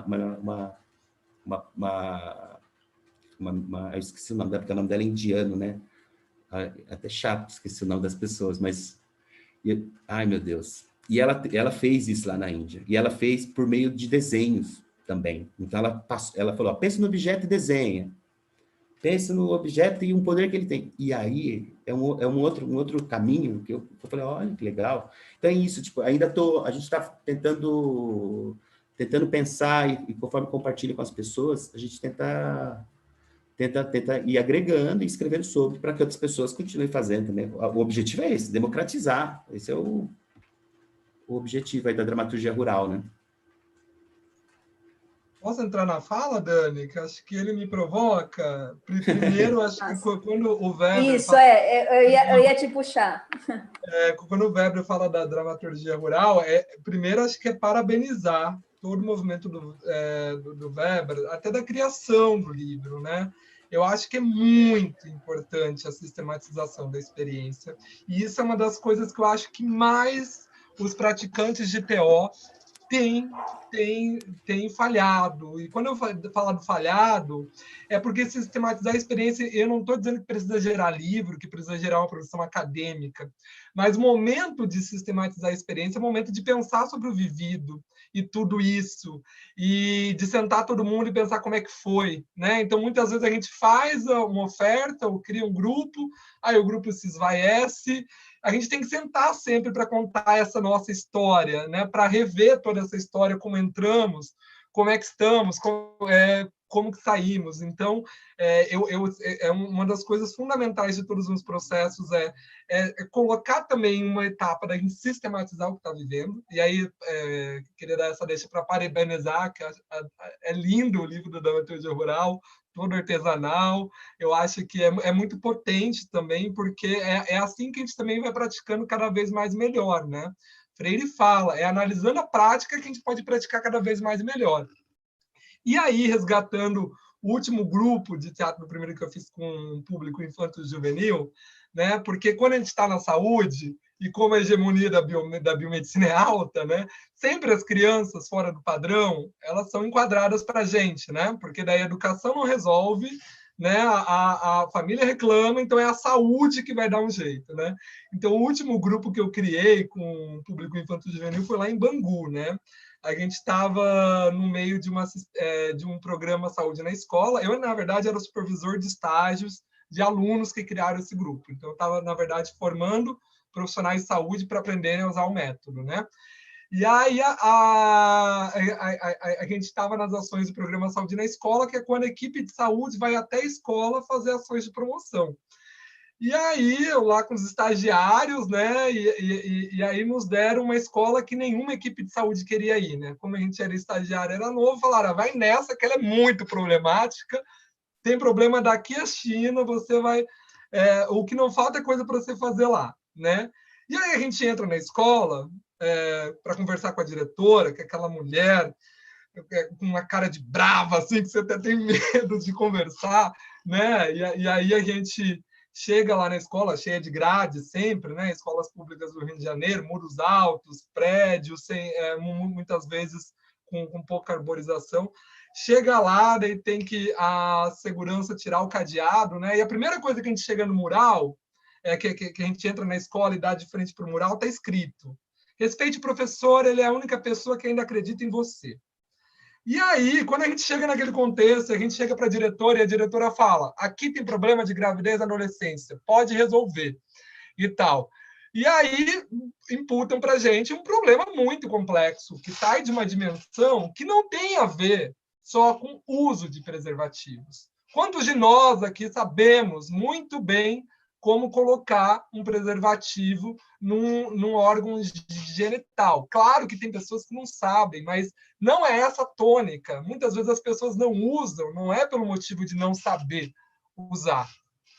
esqueci o nome dela, porque o nome dela é indiano, né? Até chato, esqueci o nome das pessoas, mas... ai, meu Deus. E ela fez isso lá na Índia. E ela fez por meio de desenhos também. Então, ela falou, pensa no objeto e desenha. Pensa no objeto e um poder que ele tem. E aí é um outro caminho que eu falei, olha, que legal. Então é isso, tipo, a gente está tentando pensar e conforme compartilha com as pessoas, a gente tenta ir agregando e escrevendo sobre para que outras pessoas continuem fazendo também. O objetivo é esse, democratizar. Esse é o objetivo aí da dramaturgia rural, né? Posso entrar na fala, Dani? Que acho que ele me provoca. Primeiro, acho que quando o Weber... Isso, eu ia te puxar. Quando o Weber fala da dramaturgia rural, primeiro acho que é parabenizar todo o movimento do Weber, até da criação do livro, né? Eu acho que é muito importante a sistematização da experiência, e isso é uma das coisas que eu acho que mais os praticantes de TO tem falhado. E quando eu falo do falhado, é porque sistematizar a experiência, eu não estou dizendo que precisa gerar livro, que precisa gerar uma produção acadêmica, mas o momento de sistematizar a experiência é o momento de pensar sobre o vivido e tudo isso, e de sentar todo mundo e pensar como é que foi, né? Então, muitas vezes a gente faz uma oferta ou cria um grupo, aí o grupo se esvaece. A gente tem que sentar sempre para contar essa nossa história, né? Para rever toda essa história, como entramos, como é que estamos, como que saímos. Então, uma das coisas fundamentais de todos os processos é colocar também uma etapa da gente sistematizar o que está vivendo. E aí, queria dar essa deixa para parabenizar, que é lindo o livro da Dramaturgia Rural, todo artesanal. Eu acho que é muito potente também, porque é assim que a gente também vai praticando cada vez mais melhor, né? Freire fala, é analisando a prática que a gente pode praticar cada vez mais melhor. E aí, resgatando o último grupo de teatro do primeiro que eu fiz com um público infanto-juvenil, né? Porque quando a gente está na saúde, e como a hegemonia da biomedicina é alta, né? Sempre as crianças fora do padrão, elas são enquadradas para a gente, né? Porque daí a educação não resolve, né? A família reclama, então é a saúde que vai dar um jeito, né? Então, o último grupo que eu criei com o público infanto-juvenil foi lá em Bangu, né? A gente estava no meio de um programa Saúde na Escola. Eu, na verdade, era o supervisor de estágios de alunos que criaram esse grupo. Então, eu estava, na verdade, formando profissionais de saúde para aprenderem a usar o método, né? E aí a gente estava nas ações do programa Saúde na Escola, que é quando a equipe de saúde vai até a escola fazer ações de promoção. E aí, eu lá com os estagiários, né? E aí nos deram uma escola que nenhuma equipe de saúde queria ir, né? Como a gente era estagiário, era novo, falaram, vai nessa, que ela é muito problemática, tem problema daqui à China, você vai... o que não falta é coisa para você fazer lá, né? E aí a gente entra na escola para conversar com a diretora, que é aquela mulher com uma cara de brava, assim, que você até tem medo de conversar, né? E aí a gente chega lá na escola, cheia de grade sempre, né? Escolas públicas do Rio de Janeiro, muros altos, prédios, muitas vezes com pouca arborização. Chega lá, daí tem que a segurança tirar o cadeado, né? E a primeira coisa que a gente chega no mural, que a gente entra na escola e dá de frente para o mural, está escrito: respeite o professor, ele é a única pessoa que ainda acredita em você. E aí, quando a gente chega naquele contexto, a gente chega para a diretora e a diretora fala: aqui tem problema de gravidez na adolescência, pode resolver e tal. E aí imputam para a gente um problema muito complexo, que sai de uma dimensão que não tem a ver só com uso de preservativos. Quantos de nós aqui sabemos muito bem como colocar um preservativo num órgão genital? Claro que tem pessoas que não sabem, mas não é essa a tônica. Muitas vezes as pessoas não usam, não é pelo motivo de não saber usar.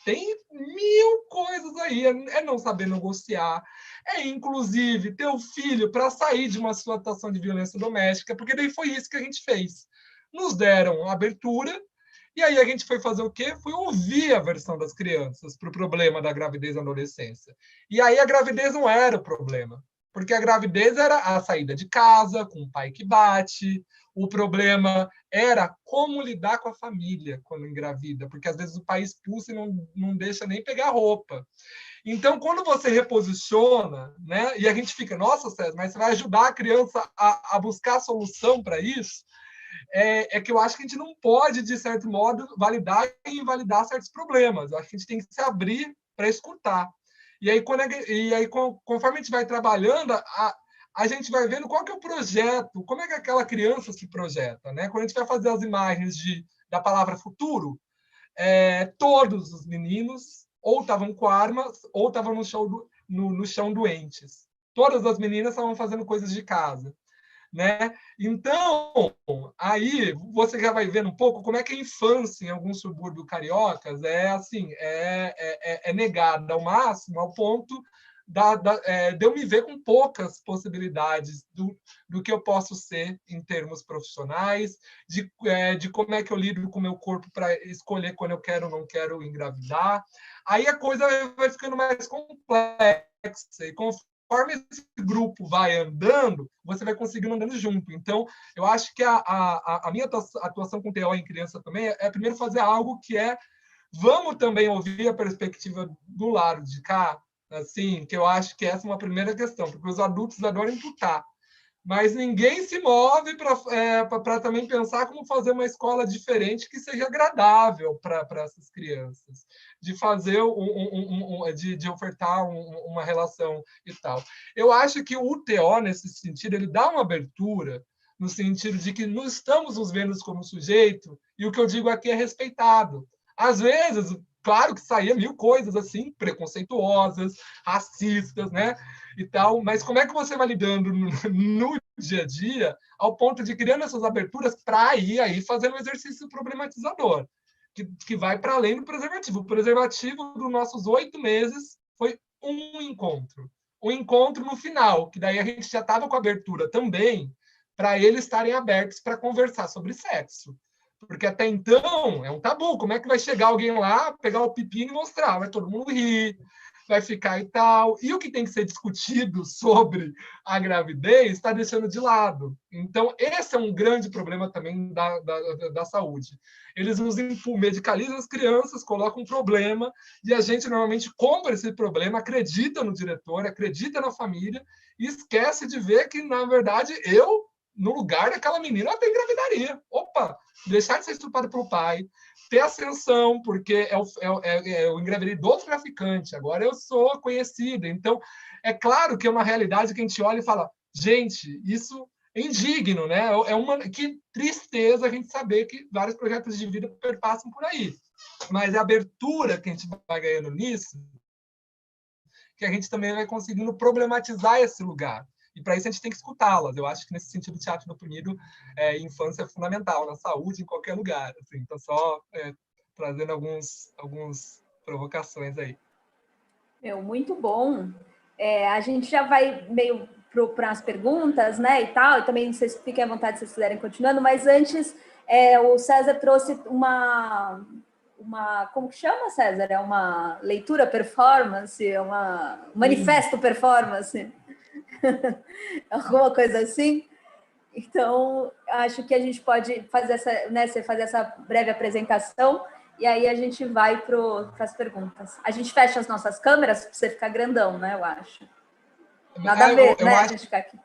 Tem mil coisas aí, é não saber negociar, é inclusive ter o filho para sair de uma situação de violência doméstica, porque daí foi isso que a gente fez. Nos deram abertura, e aí a gente foi fazer o quê? Foi ouvir a versão das crianças para o problema da gravidez na adolescência. E aí a gravidez não era o problema, porque a gravidez era a saída de casa, com o pai que bate. O problema era como lidar com a família quando engravida, porque às vezes o pai expulsa e não deixa nem pegar roupa. Então, quando você reposiciona, né, e a gente fica, nossa, César, mas você vai ajudar a criança a buscar a solução para isso? Que eu acho que a gente não pode, de certo modo, validar e invalidar certos problemas. Eu acho que a gente tem que se abrir para escutar. E aí, conforme a gente vai trabalhando, a gente vai vendo qual que é o projeto, como é que aquela criança se projeta, né? Quando a gente vai fazer as imagens da palavra futuro, todos os meninos ou estavam com armas ou estavam no chão doentes. Todas as meninas estavam fazendo coisas de casa. né? Então, aí você já vai vendo um pouco como é que a infância em alguns subúrbios cariocas é negada ao máximo, ao ponto de eu me ver com poucas possibilidades do que eu posso ser em termos profissionais, de como é que eu lido com o meu corpo para escolher quando eu quero ou não quero engravidar. Aí a coisa vai ficando mais complexa, e conforme esse grupo vai andando, você vai conseguindo andando junto. Então, eu acho que a minha atuação com TO em criança também é primeiro fazer algo que vamos também ouvir a perspectiva do lado de cá, assim, que eu acho que essa é uma primeira questão, porque os adultos adoram imputar, mas ninguém se move para também pensar como fazer uma escola diferente que seja agradável para essas crianças, de fazer de ofertar uma relação e tal. Eu acho que o TO, nesse sentido, ele dá uma abertura no sentido de que não estamos nos vendo como sujeito, e o que eu digo aqui é respeitado. Às vezes, claro que saía mil coisas assim, preconceituosas, racistas, né? E tal, mas como é que você vai lidando no dia a dia ao ponto de criando essas aberturas para ir aí fazendo um exercício problematizador, que vai para além do preservativo. O preservativo dos nossos 8 meses foi um encontro no final, que daí a gente já estava com abertura também para eles estarem abertos para conversar sobre sexo. Porque até então é um tabu. Como é que vai chegar alguém lá, pegar o pepino e mostrar? Vai todo mundo rir, vai ficar e tal. E o que tem que ser discutido sobre a gravidez está deixando de lado. Então, esse é um grande problema também da saúde. Eles nos medicalizam as crianças, colocam um problema, e a gente normalmente compra esse problema, acredita no diretor, acredita na família, e esquece de ver que, na verdade, no lugar daquela menina, até engravidaria. Opa! Deixar de ser estuprado pelo pai, ter ascensão, porque eu engravidei do traficante, agora eu sou conhecida. Então, é claro que é uma realidade que a gente olha e fala, gente, isso é indigno, né? Que tristeza a gente saber que vários projetos de vida perpassam por aí. Mas a abertura que a gente vai ganhando nisso, que a gente também vai conseguindo problematizar esse lugar. E para isso a gente tem que escutá-las. Eu acho que nesse sentido o teatro do oprimido, infância é fundamental, na saúde, em qualquer lugar. Assim. Então, só trazendo algumas provocações aí. Muito bom. A gente já vai meio para as perguntas, né, e tal, e também vocês fiquem à vontade se vocês quiserem continuando, mas antes o César trouxe uma como que chama, César? É uma leitura performance, um manifesto performance, alguma coisa assim. Então, acho que a gente pode fazer essa breve apresentação e aí a gente vai para as perguntas. A gente fecha as nossas câmeras para você ficar grandão, né? Eu acho. Nada a ver, né? A gente ficar aqui.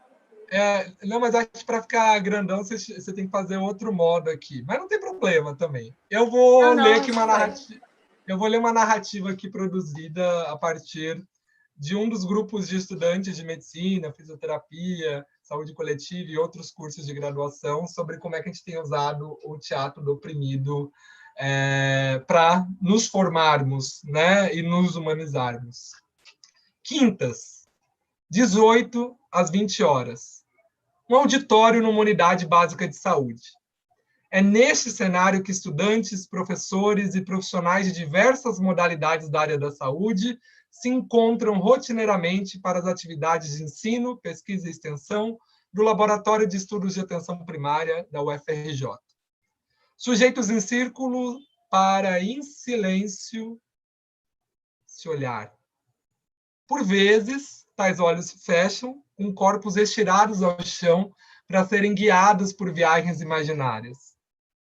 Não, mas acho que para ficar grandão você tem que fazer outro modo aqui. Mas não tem problema também. Eu vou ler aqui uma narrativa. Eu vou ler uma narrativa aqui produzida a partir de um dos grupos de estudantes de medicina, fisioterapia, saúde coletiva e outros cursos de graduação sobre como é que a gente tem usado o teatro do oprimido para nos formarmos, né, e nos humanizarmos. Quintas, 18 às 20 horas. Um auditório numa unidade básica de saúde. É neste cenário que estudantes, professores e profissionais de diversas modalidades da área da saúde se encontram rotineiramente para as atividades de ensino, pesquisa e extensão do Laboratório de Estudos de Atenção Primária da UFRJ. Sujeitos em círculo para, em silêncio, se olhar. Por vezes, tais olhos se fecham, com corpos estirados ao chão para serem guiados por viagens imaginárias.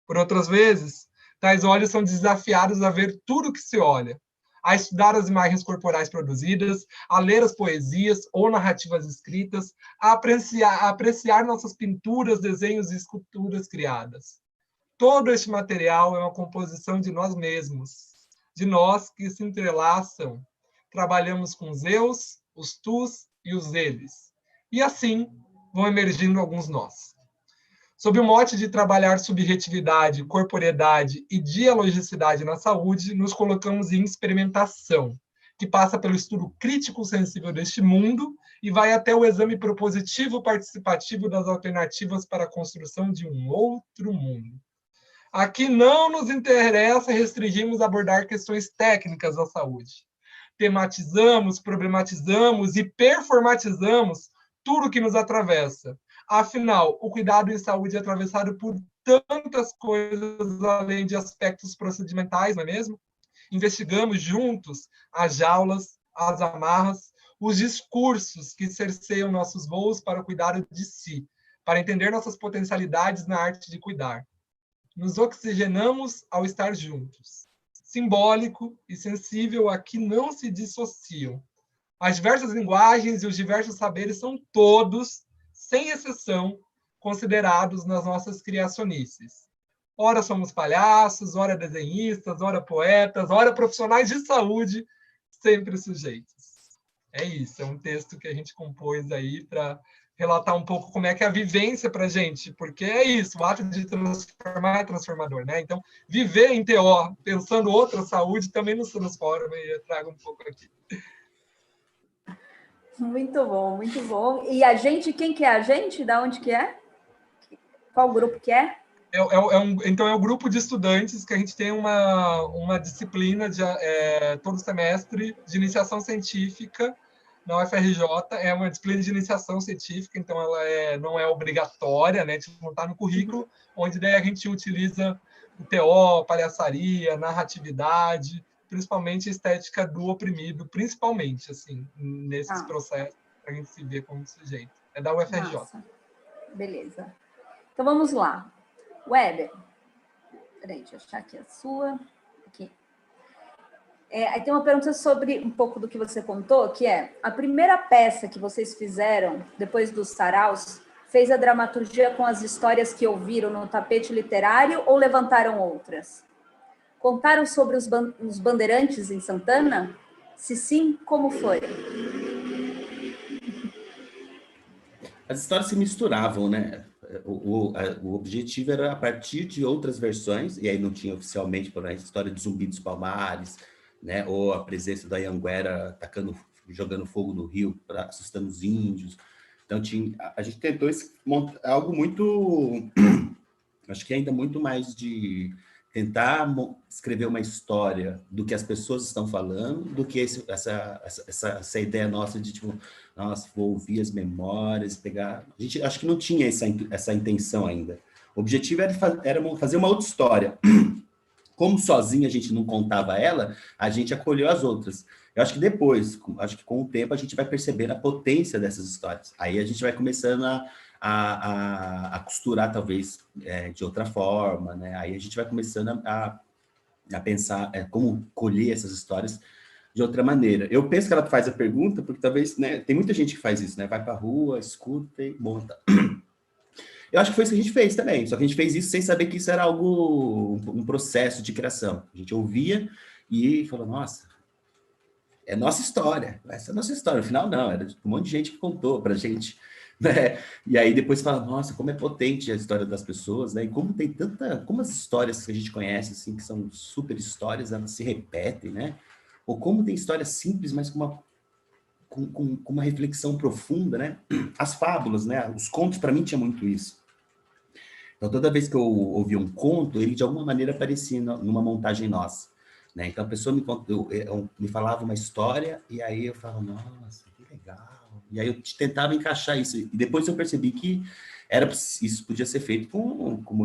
Por outras vezes, tais olhos são desafiados a ver tudo que se olha, a estudar as imagens corporais produzidas, a ler as poesias ou narrativas escritas, a apreciar nossas pinturas, desenhos e esculturas criadas. Todo este material é uma composição de nós mesmos, de nós que se entrelaçam. Trabalhamos com os eus, os tus e os eles. E assim vão emergindo alguns nós. Sob o mote de trabalhar subjetividade, corporeidade e dialogicidade na saúde, nos colocamos em experimentação, que passa pelo estudo crítico sensível deste mundo e vai até o exame propositivo participativo das alternativas para a construção de um outro mundo. Aqui não nos interessa restringirmos a abordar questões técnicas da saúde. Tematizamos, problematizamos e performatizamos tudo que nos atravessa. Afinal, o cuidado em saúde é atravessado por tantas coisas além de aspectos procedimentais, não é mesmo? Investigamos juntos as jaulas, as amarras, os discursos que cerceiam nossos voos para o cuidado de si, para entender nossas potencialidades na arte de cuidar. Nos oxigenamos ao estar juntos. Simbólico e sensível aqui não se dissociam. As diversas linguagens e os diversos saberes são todos, sem exceção, considerados nas nossas criacionices. Ora somos palhaços, ora desenhistas, ora poetas, ora profissionais de saúde, sempre sujeitos. É isso, é um texto que a gente compôs aí para relatar um pouco como é que é a vivência para a gente, porque é isso, o ato de transformar é transformador, né? Então, viver em TO, pensando outra saúde, também nos transforma, e eu trago um pouco aqui. Muito bom, muito bom. E a gente, quem que é a gente? Da onde que é? Qual grupo que é? Então, é o grupo de estudantes que a gente tem uma disciplina todo semestre de iniciação científica na UFRJ. É uma disciplina de iniciação científica, então ela não é obrigatória, né? A gente não está no currículo, onde daí a gente utiliza o TO, palhaçaria, narratividade, principalmente a estética do oprimido, principalmente, assim, nesses processos, para a gente se ver como sujeito. É da UFRJ. Nossa. Beleza. Então, vamos lá. Weber. Peraí, deixa eu achar aqui a sua. Aqui. Aí tem uma pergunta sobre um pouco do que você contou, que é, a primeira peça que vocês fizeram, depois dos saraus, fez a dramaturgia com as histórias que ouviram no tapete literário ou levantaram outras? Contaram sobre os bandeirantes em Santana? Se sim, como foi? As histórias se misturavam, né? O objetivo era, a partir de outras versões, e aí não tinha oficialmente, por exemplo, a história de Zumbi dos Palmares, né? Ou a presença da Anhanguera jogando fogo no rio, assustando os índios. Então, a gente tentou montar algo muito... acho que ainda muito mais de tentar escrever uma história do que as pessoas estão falando, do que essa ideia nossa de, tipo, nossa, vou ouvir as memórias, pegar... A gente acho que não tinha essa intenção ainda. O objetivo era fazer uma outra história. Como sozinho a gente não contava ela, a gente acolheu as outras. Eu acho que depois, acho que com o tempo, a gente vai percebendo a potência dessas histórias. Aí a gente vai começando a costurar, talvez, de outra forma, né? Aí a gente vai começando a pensar como colher essas histórias de outra maneira. Eu penso que ela faz a pergunta, porque talvez, né, tem muita gente que faz isso, né? Vai para a rua, escuta e monta. Eu acho que foi isso que a gente fez também, só que a gente fez isso sem saber que isso era um processo de criação. A gente ouvia e falou, nossa, é nossa história, essa é a nossa história. No final, não, era um monte de gente que contou pra gente, né? E aí depois fala, nossa, como é potente a história das pessoas, né? E como tem como as histórias que a gente conhece, assim, que são super histórias, elas se repetem, né? Ou como tem histórias simples, mas com uma reflexão profunda, né? As fábulas, né? Os contos, para mim, tinha muito isso. Então, toda vez que eu ouvia um conto, ele, de alguma maneira, aparecia numa montagem nossa, né? Então, a pessoa me falava uma história, e aí eu falava, nossa, que legal. E aí eu tentava encaixar isso. E depois eu percebi que isso podia ser feito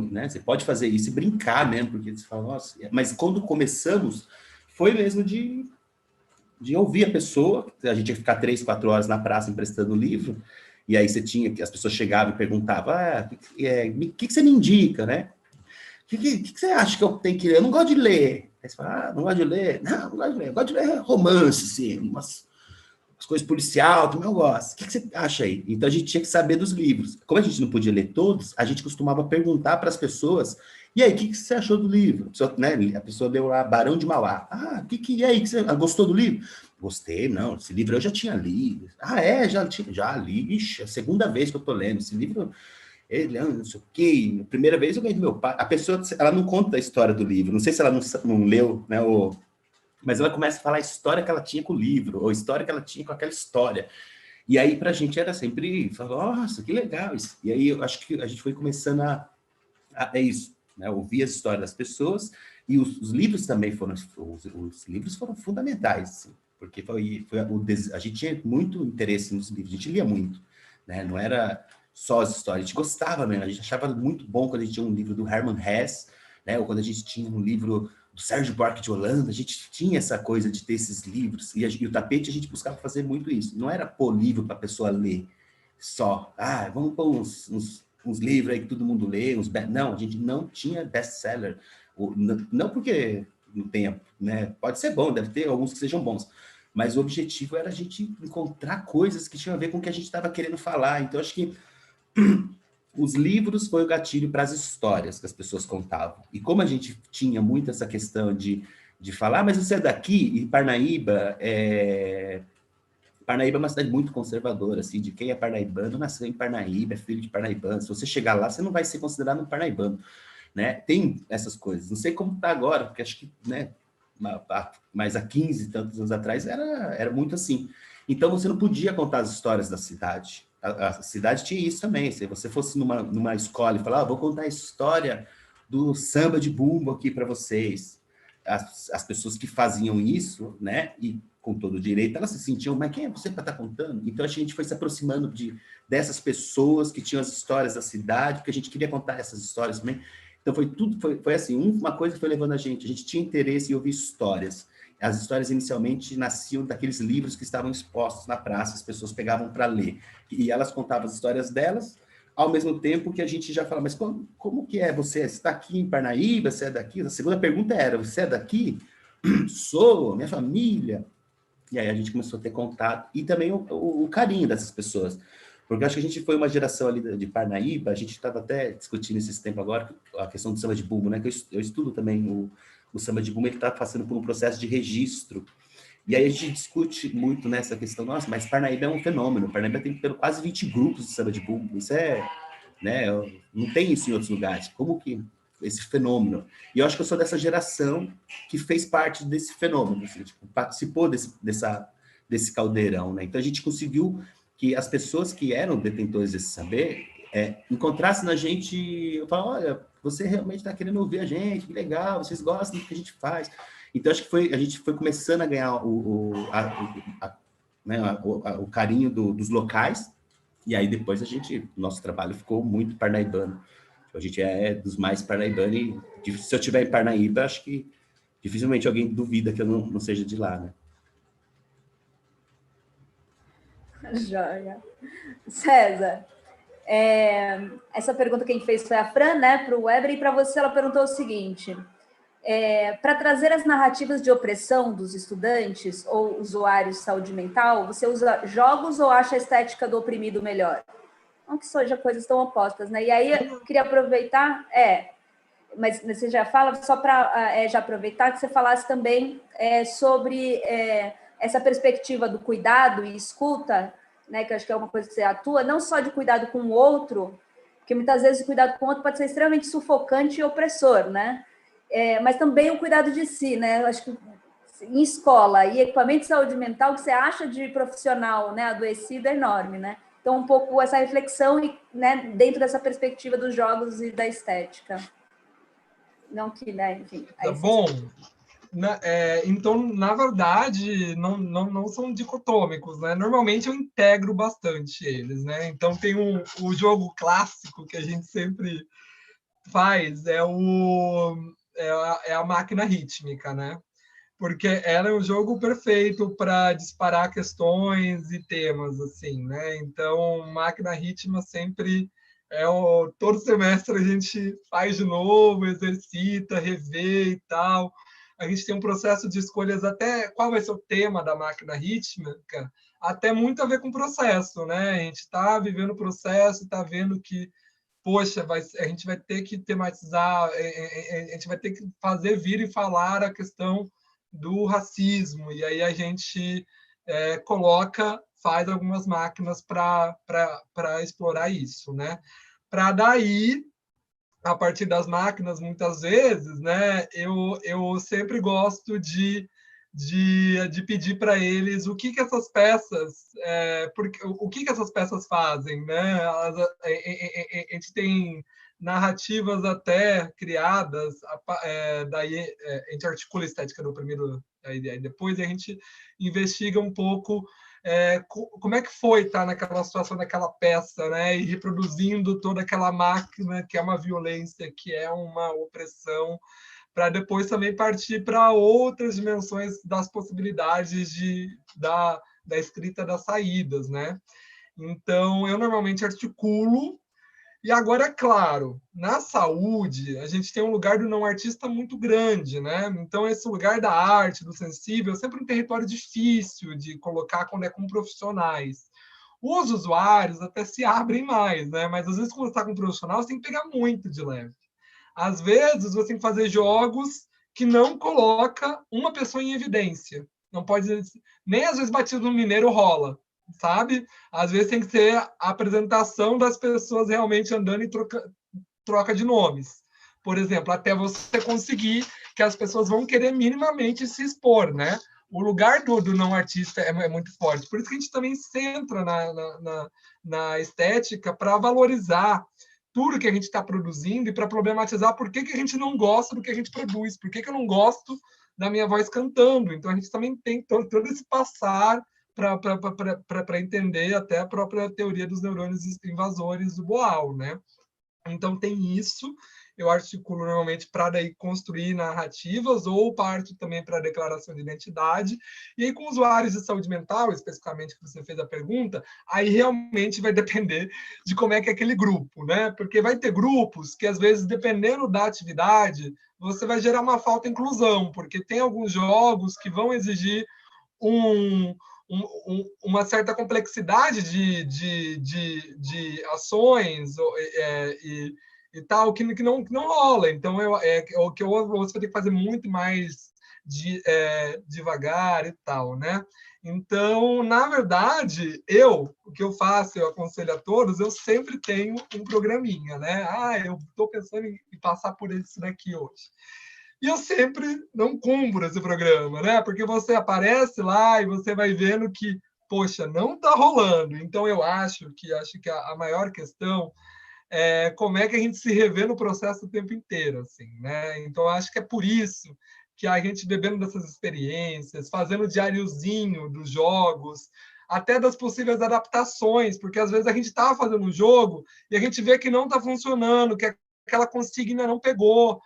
né? Você pode fazer isso e brincar mesmo, porque você fala, nossa... Mas quando começamos, foi mesmo de ouvir a pessoa. A gente ia ficar 3, 4 horas na praça emprestando o livro, e aí as pessoas chegavam e perguntavam, o que você me indica, né? O que você acha que eu tenho que ler? Eu não gosto de ler. Aí você fala, não gosto de ler? Não gosto de ler. Eu gosto de ler romance, assim, umas coisas policial, também eu gosto. O que você acha aí? Então, a gente tinha que saber dos livros. Como a gente não podia ler todos, a gente costumava perguntar para as pessoas, e aí, o que você achou do livro? A pessoa leu lá Barão de Mauá. E aí, você gostou do livro? Gostei, não, esse livro eu já tinha lido. Já li. Ixi, é a segunda vez que eu tô lendo. Esse livro, ele não sei o quê. A primeira vez eu ganhei do meu pai. A pessoa, ela não conta a história do livro. Não sei se ela não leu, né, mas ela começa a falar a história que ela tinha com o livro, ou a história que ela tinha com aquela história. E aí, para a gente, era sempre, nossa, que legal isso. E aí, eu acho que a gente foi começando é isso, né? Ouvir as histórias das pessoas, e os livros também foram, os livros foram fundamentais, assim, porque a gente tinha muito interesse nos livros, a gente lia muito, né? Não era só as histórias, a gente gostava mesmo, a gente achava muito bom quando a gente tinha um livro do Hermann Hesse, né? Ou quando a gente tinha um livro do Sérgio Buarque de Holanda, a gente tinha essa coisa de ter esses livros, e o Tapete a gente buscava fazer muito isso, não era pôr livro para a pessoa ler só, vamos pôr uns livros aí que todo mundo lê, não, a gente não tinha best-seller, não porque não tenha, né, pode ser bom, deve ter alguns que sejam bons, mas o objetivo era a gente encontrar coisas que tinham a ver com o que a gente estava querendo falar, então acho que os livros foi o gatilho para as histórias que as pessoas contavam. E como a gente tinha muito essa questão de falar, mas você é daqui, e Parnaíba é uma cidade muito conservadora, assim, de quem é parnaibano, nasceu em Parnaíba, é filho de parnaibano. Se você chegar lá, você não vai ser considerado um parnaibano, né? Tem essas coisas. Não sei como está agora, porque acho que, né, mas há 15 e tantos anos atrás era muito assim. Então, você não podia contar as histórias da cidade. A cidade tinha isso também. Se você fosse numa escola e falar, vou contar a história do samba de bumbo aqui para vocês. As pessoas que faziam isso, né, e com todo o direito, elas se sentiam, mas quem é você para estar contando? Então, a gente foi se aproximando dessas pessoas que tinham as histórias da cidade, porque a gente queria contar essas histórias também. Então, foi assim, uma coisa foi levando a gente tinha interesse em ouvir histórias. As histórias inicialmente nasciam daqueles livros que estavam expostos na praça, as pessoas pegavam para ler, e elas contavam as histórias delas, ao mesmo tempo que a gente já fala, mas como que é você? Você está aqui em Parnaíba, você é daqui? A segunda pergunta era, você é daqui? Sou, minha família. E aí a gente começou a ter contato, e também o carinho dessas pessoas. Porque eu acho que a gente foi uma geração ali de Parnaíba, a gente estava até discutindo esses tempos agora, a questão do samba de bumbo, né? Que eu estudo também o samba de bumbo, ele está passando por um processo de registro. E aí a gente discute muito nessa questão, nossa, mas Parnaíba é um fenômeno, Parnaíba tem quase 20 grupos de samba de bumbo, isso né, não tem isso em outros lugares, como que esse fenômeno? E eu acho que eu sou dessa geração que fez parte desse fenômeno, assim, tipo, participou desse caldeirão, né? Então a gente conseguiu que as pessoas que eram detentores desse saber encontrassem na gente, eu falo, olha, você realmente está querendo ouvir a gente, que legal, vocês gostam do que a gente faz. Então, acho que a gente foi começando a ganhar o carinho dos locais, e aí depois nosso trabalho ficou muito parnaibano. A gente é dos mais parnaibanos, e se eu estiver em Parnaíba, acho que dificilmente alguém duvida que eu não seja de lá, né? Joia. César, essa pergunta quem fez foi a Fran, né, para o Weber, e para você ela perguntou o seguinte, para trazer as narrativas de opressão dos estudantes ou usuários de saúde mental, você usa jogos ou acha a estética do oprimido melhor? Não que sejam coisas tão opostas, né? E aí eu queria aproveitar, mas você já fala, só para já aproveitar que você falasse também sobre essa perspectiva do cuidado e escuta, né, que eu acho que é uma coisa que você atua, não só de cuidado com o outro, porque muitas vezes o cuidado com o outro pode ser extremamente sufocante e opressor, né? Mas também o cuidado de si, né? Eu acho que em escola e equipamento de saúde mental, o que você acha de profissional, né, adoecido é enorme, né? Então, um pouco essa reflexão, né, dentro dessa perspectiva dos jogos e da estética. Não que, né, enfim... Bom, então, na verdade, não são dicotômicos, né? Normalmente eu integro bastante eles, né? Então, tem o jogo clássico que a gente sempre faz, é a máquina rítmica, né? Porque era um jogo perfeito para disparar questões e temas, assim, né? Então, máquina rítmica sempre todo semestre a gente faz de novo, exercita, revê e tal. A gente tem um processo de escolhas até qual vai ser o tema da máquina rítmica, até muito a ver com o processo, né? A gente está vivendo o processo, está vendo que poxa, a gente vai ter que tematizar, a gente vai ter que fazer vir e falar a questão do racismo, e aí a gente faz algumas máquinas para explorar isso, né? Para daí, a partir das máquinas, muitas vezes, né, eu sempre gosto de de pedir para eles o que essas peças, o que essas peças fazem, né? A gente tem narrativas até criadas, daí a gente articula a estética do primeiro, aí depois a gente investiga um pouco como é que foi estar naquela situação daquela peça, né? E reproduzindo toda aquela máquina que é uma violência, que é uma opressão, para depois também partir para outras dimensões das possibilidades da escrita das saídas, né? Então, eu normalmente articulo, e agora, é claro, na saúde, a gente tem um lugar do não artista muito grande, né? Então, esse lugar da arte, do sensível, é sempre um território difícil de colocar quando é com profissionais. Os usuários até se abrem mais, né? Mas, às vezes, quando você está com um profissional, você tem que pegar muito de leve. Às vezes, você tem que fazer jogos que não coloca uma pessoa em evidência. Não pode... Nem, às vezes, batismo mineiro rola, sabe? Às vezes tem que ser a apresentação das pessoas realmente andando em troca de nomes. Por exemplo, até você conseguir que as pessoas vão querer minimamente se expor, né? O lugar do não artista é muito forte. Por isso que a gente também centra na estética para valorizar tudo que a gente está produzindo e para problematizar por que a gente não gosta do que a gente produz, por que eu não gosto da minha voz cantando. Então, a gente também tem todo esse passar para entender até a própria teoria dos neurônios invasores do Boal, né? Então, tem isso. Eu articulo normalmente para daí construir narrativas ou parto também para a declaração de identidade. E aí, com usuários de saúde mental, especificamente que você fez a pergunta, aí realmente vai depender de como é que é aquele grupo, né? Porque vai ter grupos que, às vezes, dependendo da atividade, você vai gerar uma falta de inclusão, porque tem alguns jogos que vão exigir uma certa complexidade de ações e tal, que não rola. Então, o que você vai ter que fazer muito mais devagar e tal, né? Então, na verdade, o que eu faço, eu aconselho a todos, eu sempre tenho um programinha, né? Eu estou pensando em passar por isso daqui hoje. E eu sempre não cumpro esse programa, né? Porque você aparece lá e você vai vendo que, poxa, não está rolando. Então, eu acho que a maior questão é como é que a gente se revê no processo o tempo inteiro, assim, né? Então, acho que é por isso que a gente bebendo dessas experiências, fazendo diáriozinho dos jogos, até das possíveis adaptações, porque às vezes a gente está fazendo um jogo e a gente vê que não está funcionando, que aquela consigna não pegou,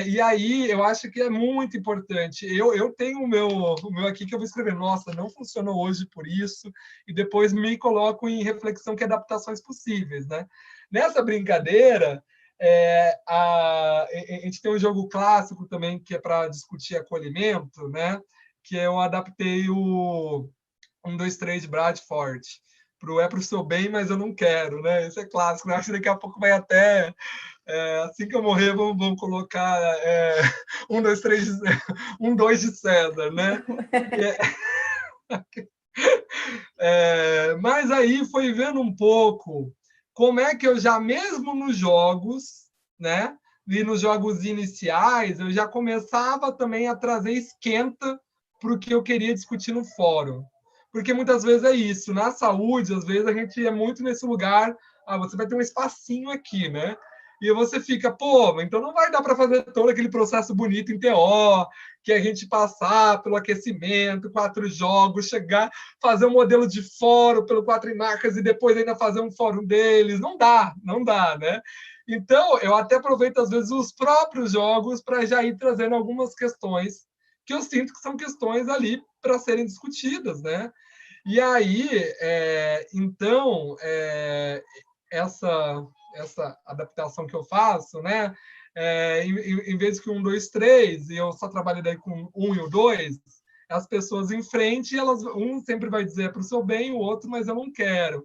e aí eu acho que é muito importante. Eu tenho o meu aqui que eu vou escrever, nossa, não funcionou hoje por isso, e depois me coloco em reflexão que adaptações possíveis, né? Nessa brincadeira, a gente tem um jogo clássico também que é para discutir acolhimento, né? Que eu adaptei o 1, 2, 3 de Bradford para o seu bem, mas eu não quero, né? Esse é clássico. Eu acho que daqui a pouco vai até assim que eu morrer, vão colocar 1, 2, 3, 1, 2 de César, né? Mas aí foi vendo um pouco como é que eu já, mesmo nos jogos, né? E nos jogos iniciais, eu já começava também a trazer esquenta para o que eu queria discutir no fórum. Porque muitas vezes é isso. Na saúde, às vezes a gente é muito nesse lugar, você vai ter um espacinho aqui, né? E você fica, pô, então não vai dar para fazer todo aquele processo bonito em TO, que a gente passar pelo aquecimento, 4 jogos, chegar, fazer um modelo de fórum pelo 4 marcas e depois ainda fazer um fórum deles. Não dá, né? Então, eu até aproveito, às vezes, os próprios jogos para já ir trazendo algumas questões que eu sinto que são questões ali para serem discutidas, né? E aí, então, essa adaptação que eu faço, né? Em vez que 1, 2, 3, e eu só trabalho daí com 1 e o 2, as pessoas em frente, um sempre vai dizer para o seu bem, o outro, mas eu não quero.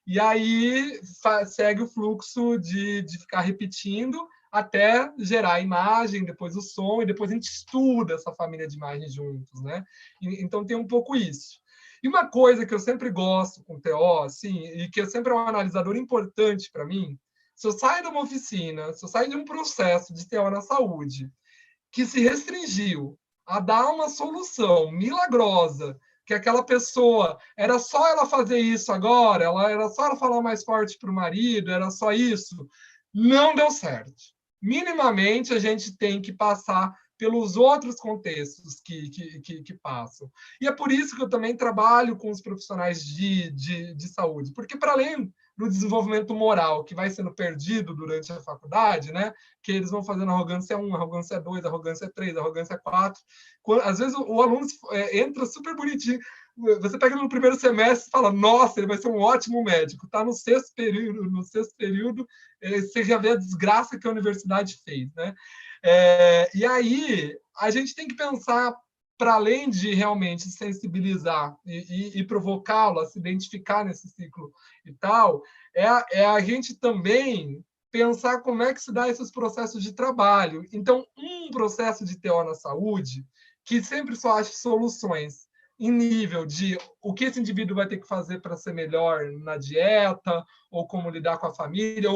E aí segue o fluxo de ficar repetindo até gerar a imagem, depois o som, e depois a gente estuda essa família de imagens juntos, né? Então tem um pouco isso. E uma coisa que eu sempre gosto com o TO, assim, e que sempre é um analisador importante para mim, se eu saio de uma oficina, se eu saio de um processo de TO na saúde, que se restringiu a dar uma solução milagrosa, que aquela pessoa, era só ela fazer isso agora, era só ela falar mais forte para o marido, era só isso, não deu certo. Minimamente, a gente tem que passar pelos outros contextos que passam. E é por isso que eu também trabalho com os profissionais de saúde, porque para além do desenvolvimento moral que vai sendo perdido durante a faculdade, né, que eles vão fazendo arrogância 1, arrogância 2, arrogância 3, arrogância 4, às vezes o aluno entra super bonitinho, você pega no primeiro semestre e fala, nossa, ele vai ser um ótimo médico, está no sexto período, você já vê a desgraça que a universidade fez, né? E aí, a gente tem que pensar, para além de realmente sensibilizar e provocá-lo a se identificar nesse ciclo e tal, é a gente também pensar como é que se dá esses processos de trabalho. Então, um processo de TO na saúde, que sempre só acha soluções em nível de o que esse indivíduo vai ter que fazer para ser melhor na dieta, ou como lidar com a família,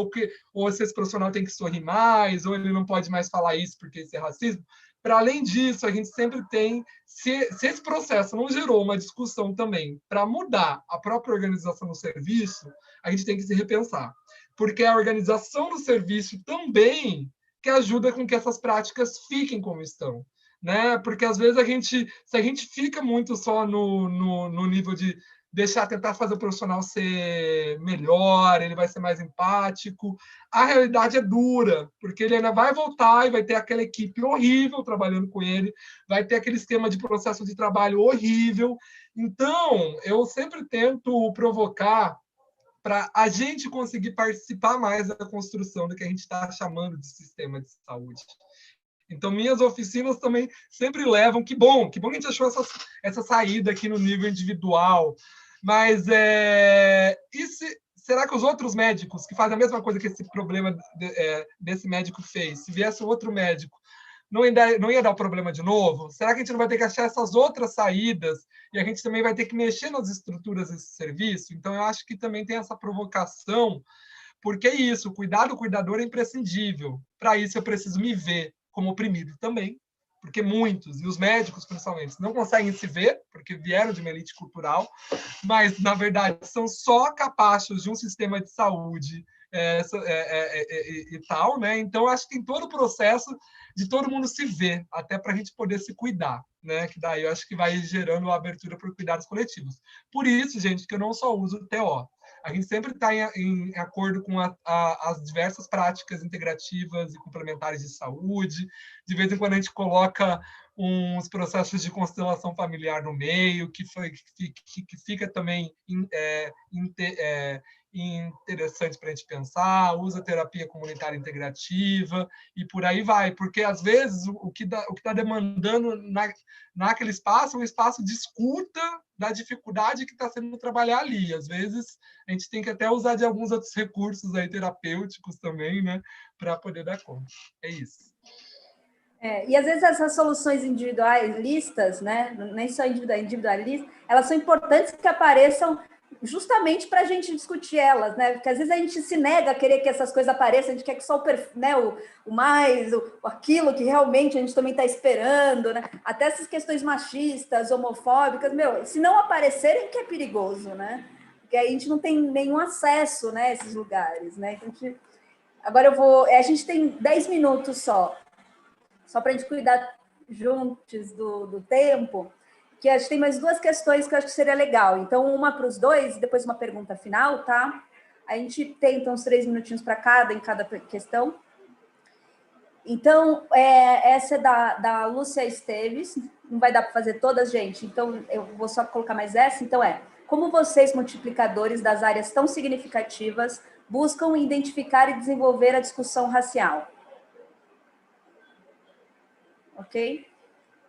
ou se esse profissional tem que sorrir mais, ou ele não pode mais falar isso porque isso é racismo. Para além disso, a gente sempre tem, se esse processo não gerou uma discussão também para mudar a própria organização do serviço, a gente tem que se repensar. Porque é a organização do serviço também que ajuda com que essas práticas fiquem como estão. Né? Porque às vezes se a gente fica muito só no nível de tentar fazer o profissional ser melhor, ele vai ser mais empático, a realidade é dura, porque ele ainda vai voltar e vai ter aquela equipe horrível trabalhando com ele, vai ter aquele esquema de processo de trabalho horrível. Então, eu sempre tento provocar para a gente conseguir participar mais da construção do que a gente está chamando de sistema de saúde. Então, minhas oficinas também sempre levam, que bom que a gente achou essa saída aqui no nível individual, mas será que os outros médicos que fazem a mesma coisa que esse problema desse médico fez, se viesse outro médico, não ia dar o problema de novo? Será que a gente não vai ter que achar essas outras saídas e a gente também vai ter que mexer nas estruturas desse serviço? Então, eu acho que também tem essa provocação, porque é isso, cuidar do cuidador é imprescindível. Para isso, eu preciso me ver como oprimido também, porque muitos, e os médicos principalmente, não conseguem se ver, porque vieram de uma elite cultural, mas, na verdade, são só capachos de um sistema de saúde e tal, né? Então, acho que tem todo o processo de todo mundo se ver, até para a gente poder se cuidar, né? Que daí eu acho que vai gerando a abertura para cuidados coletivos. Por isso, gente, que eu não só uso o TO. A gente sempre está em acordo com as diversas práticas integrativas e complementares de saúde. De vez em quando a gente coloca uns processos de constelação familiar no meio, que fica também interessante para a gente pensar, usa terapia comunitária integrativa e por aí vai, porque às vezes o que está demandando naquele espaço é um espaço de escuta da dificuldade que está sendo trabalhar ali. Às vezes a gente tem que até usar de alguns outros recursos aí terapêuticos também, né, para poder dar conta. É isso. E às vezes essas soluções individualistas, né, nem só individualistas, elas são importantes que apareçam justamente para a gente discutir elas, né? Porque às vezes a gente se nega a querer que essas coisas apareçam, a gente quer que só aquilo que realmente a gente também está esperando, né? Até essas questões machistas, homofóbicas, se não aparecerem, que é perigoso, né? Porque aí a gente não tem nenhum acesso, né, a esses lugares, né? Então, agora a gente tem 10 minutos só para a gente cuidar juntos do tempo, que a gente tem mais duas questões que eu acho que seria legal. Então, uma para os dois e depois uma pergunta final, tá? A gente tenta uns 3 minutinhos para em cada questão. Então, essa é da Lúcia Esteves, não vai dar para fazer todas, gente, então eu vou só colocar mais essa. Então, como vocês, multiplicadores das áreas tão significativas, buscam identificar e desenvolver a discussão racial? Ok?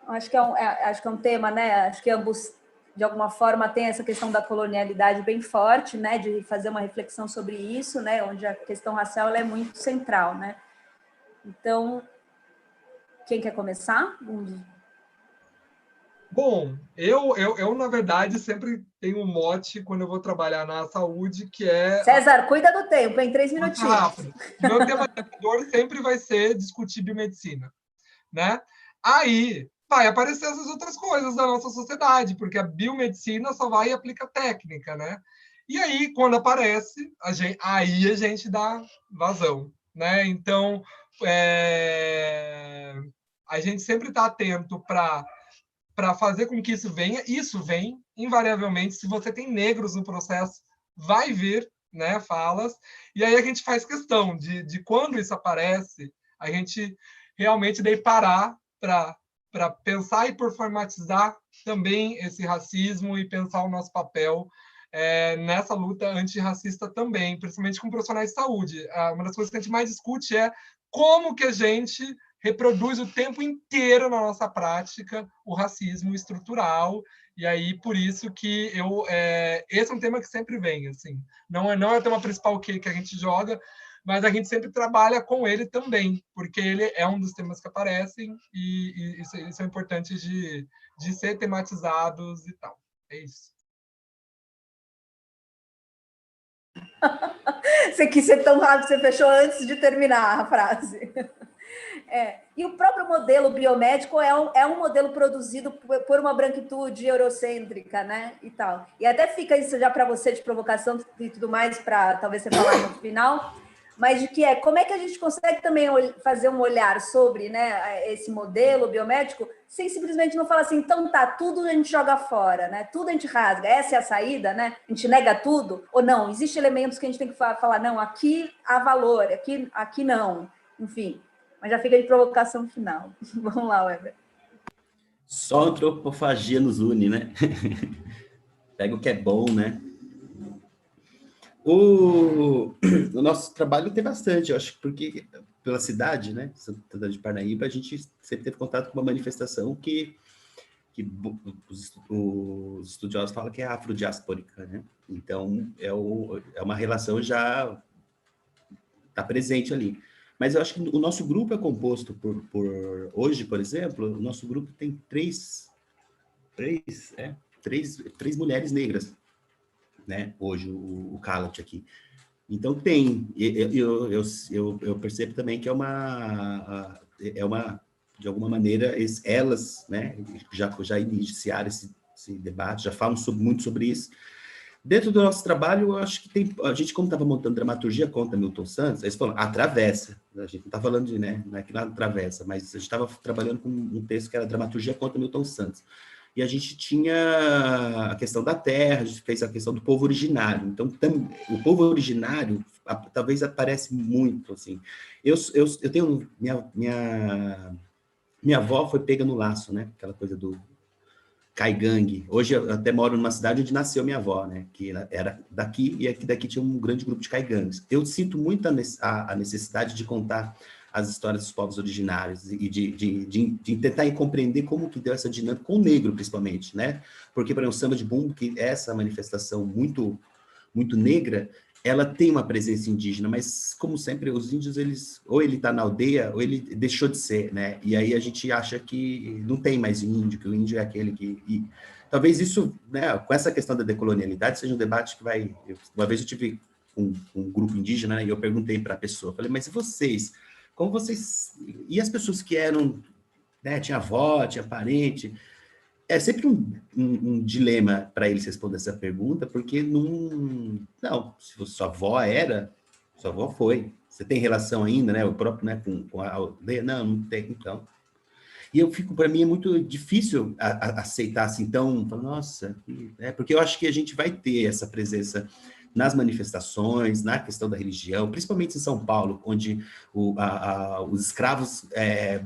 Acho que é um tema, né? Acho que ambos, de alguma forma, têm essa questão da colonialidade bem forte, né? De fazer uma reflexão sobre isso, né? Onde a questão racial ela é muito central, né? Então, quem quer começar? Bom, eu na verdade, sempre tenho um mote quando eu vou trabalhar na saúde, que é... César, cuida do tempo, em 3 minutinhos. Rápido. Meu tema sempre vai ser discutir biomedicina, né? Aí, vai aparecer essas outras coisas da nossa sociedade, porque a biomedicina só vai e aplica técnica, né? E aí, quando aparece, aí a gente dá vazão, né? Então, a gente sempre está atento para fazer com que isso venha. Isso vem, invariavelmente, se você tem negros no processo, vai vir, né, falas, e aí a gente faz questão de quando isso aparece, a gente realmente daí parar para pensar e performatizar também esse racismo e pensar o nosso papel nessa luta antirracista também, principalmente com profissionais de saúde. Uma das coisas que a gente mais discute é como que a gente reproduz o tempo inteiro na nossa prática o racismo estrutural, e aí por isso que esse é um tema que sempre vem, assim, não é o tema principal que a gente joga, mas a gente sempre trabalha com ele também, porque ele é um dos temas que aparecem e isso é importante de ser tematizados e tal. É isso. Você quis ser tão rápido, você fechou antes de terminar a frase. E o próprio modelo biomédico é um modelo produzido por uma branquitude eurocêntrica, né? E tal. E até fica isso já para você de provocação e tudo mais, para talvez você falar no final, mas de que como é que a gente consegue também fazer um olhar sobre, né, esse modelo biomédico, sem simplesmente não falar assim, então tá, tudo a gente joga fora, né? Tudo a gente rasga, essa é a saída, né? A gente nega tudo, ou não, existem elementos que a gente tem que falar, não, aqui há valor, aqui não, enfim. Mas já fica de provocação final. Vamos lá, Weber. Só a antropofagia nos une, né? Pega o que é bom, né? O nosso trabalho tem bastante, eu acho, porque pela cidade, né? Santana de Parnaíba, a gente sempre teve contato com uma manifestação que os estudiosos falam que é afrodiaspórica, né? Então, é uma relação já está presente ali. Mas eu acho que o nosso grupo é composto por hoje, por exemplo, o nosso grupo tem três mulheres negras, né? Hoje, o Calat aqui. Então, eu percebo também que é uma, de alguma maneira, elas, né, já iniciaram esse debate, já falam muito sobre isso. Dentro do nosso trabalho, eu acho que a gente, como estava montando dramaturgia contra Milton Santos, eles falaram, atravessa. A gente não está falando de, né, não é que nada atravessa, mas a gente estava trabalhando com um texto que era dramaturgia contra Milton Santos. E a gente tinha a questão da terra, a gente fez a questão do povo originário. Então, o povo originário talvez aparece muito, assim. Eu tenho... Minha avó foi pega no laço, né? Aquela coisa do caigangue. Hoje eu até moro numa cidade onde nasceu minha avó, né? Que era daqui, e aqui daqui tinha um grande grupo de caigangues. Eu sinto muito a necessidade de contar as histórias dos povos originários e de tentar compreender como que deu essa dinâmica com o negro, principalmente, né? Porque, para o samba de bumbo, que é essa manifestação muito, muito negra, ela tem uma presença indígena, mas, como sempre, os índios, ou ele está na aldeia, ou ele deixou de ser, né? E aí a gente acha que não tem mais índio, que o índio é aquele que... E talvez isso, né, com essa questão da decolonialidade, seja um debate que vai... Uma vez eu tive um grupo indígena, né, e eu perguntei para a pessoa, falei, mas e vocês? Como vocês... E as pessoas que eram... Né, tinha avó, tinha parente... É sempre um dilema para eles responder essa pergunta, porque não, se sua avó era, sua avó foi. Você tem relação ainda, né? O próprio, né, com a aldeia? Não tem, então. E para mim é muito difícil aceitar assim, então, nossa, porque eu acho que a gente vai ter essa presença nas manifestações, na questão da religião, principalmente em São Paulo, onde os escravos,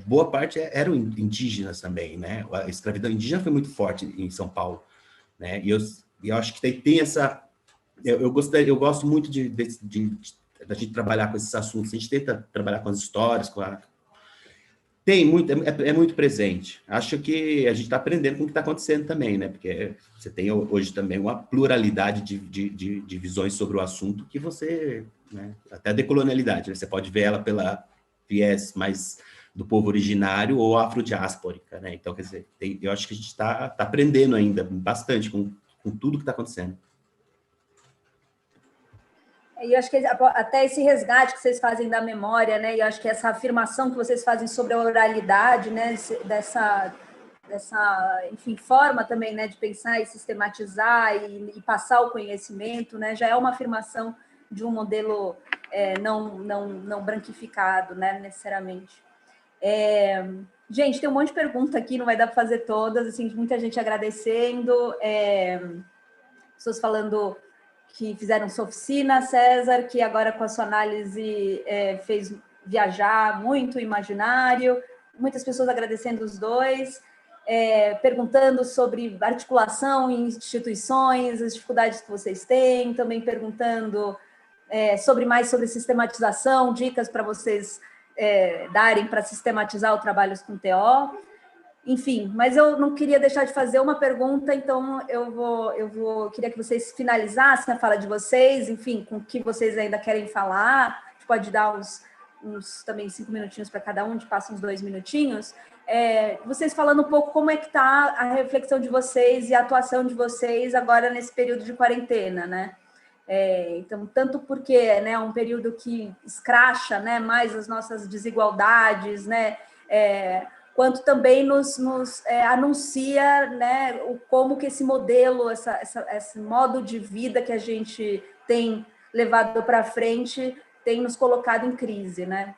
boa parte eram indígenas também, né? A escravidão indígena foi muito forte em São Paulo, né? E eu acho que tem essa... Eu gosto muito da gente trabalhar com esses assuntos, a gente tenta trabalhar com as histórias, tem muito, é muito presente. Acho que a gente está aprendendo com o que está acontecendo também, né? Porque você tem hoje também uma pluralidade de visões sobre o assunto que você, né? Até a decolonialidade, né? Você pode ver ela pela viés mais do povo originário ou afrodiaspórica, né? Então, quer dizer, eu acho que a gente está aprendendo ainda bastante com tudo que está acontecendo. E eu acho que até esse resgate que vocês fazem da memória, né? E eu acho que essa afirmação que vocês fazem sobre a oralidade, né? enfim, forma também, né, de pensar e sistematizar e passar o conhecimento, né, já é uma afirmação de um modelo não branquificado, né, necessariamente. Gente, tem um monte de pergunta aqui, não vai dar para fazer todas, assim, muita gente agradecendo, pessoas falando que fizeram sua oficina, César, que agora com a sua análise fez viajar muito o imaginário, muitas pessoas agradecendo os dois, perguntando sobre articulação em instituições, as dificuldades que vocês têm, também perguntando mais sobre sistematização, dicas para vocês darem para sistematizar o trabalho com TO. Enfim, mas eu não queria deixar de fazer uma pergunta, então queria que vocês finalizassem a fala de vocês, enfim, com o que vocês ainda querem falar. A gente pode dar uns também 5 minutinhos para cada um, a gente passa uns 2 minutinhos. Vocês falando um pouco como é que está a reflexão de vocês e a atuação de vocês agora nesse período de quarentena, né? Então, tanto porque é um período que escracha, né, mais as nossas desigualdades, né, quanto também nos anuncia, né, como que esse modelo, esse modo de vida que a gente tem levado para frente tem nos colocado em crise, né?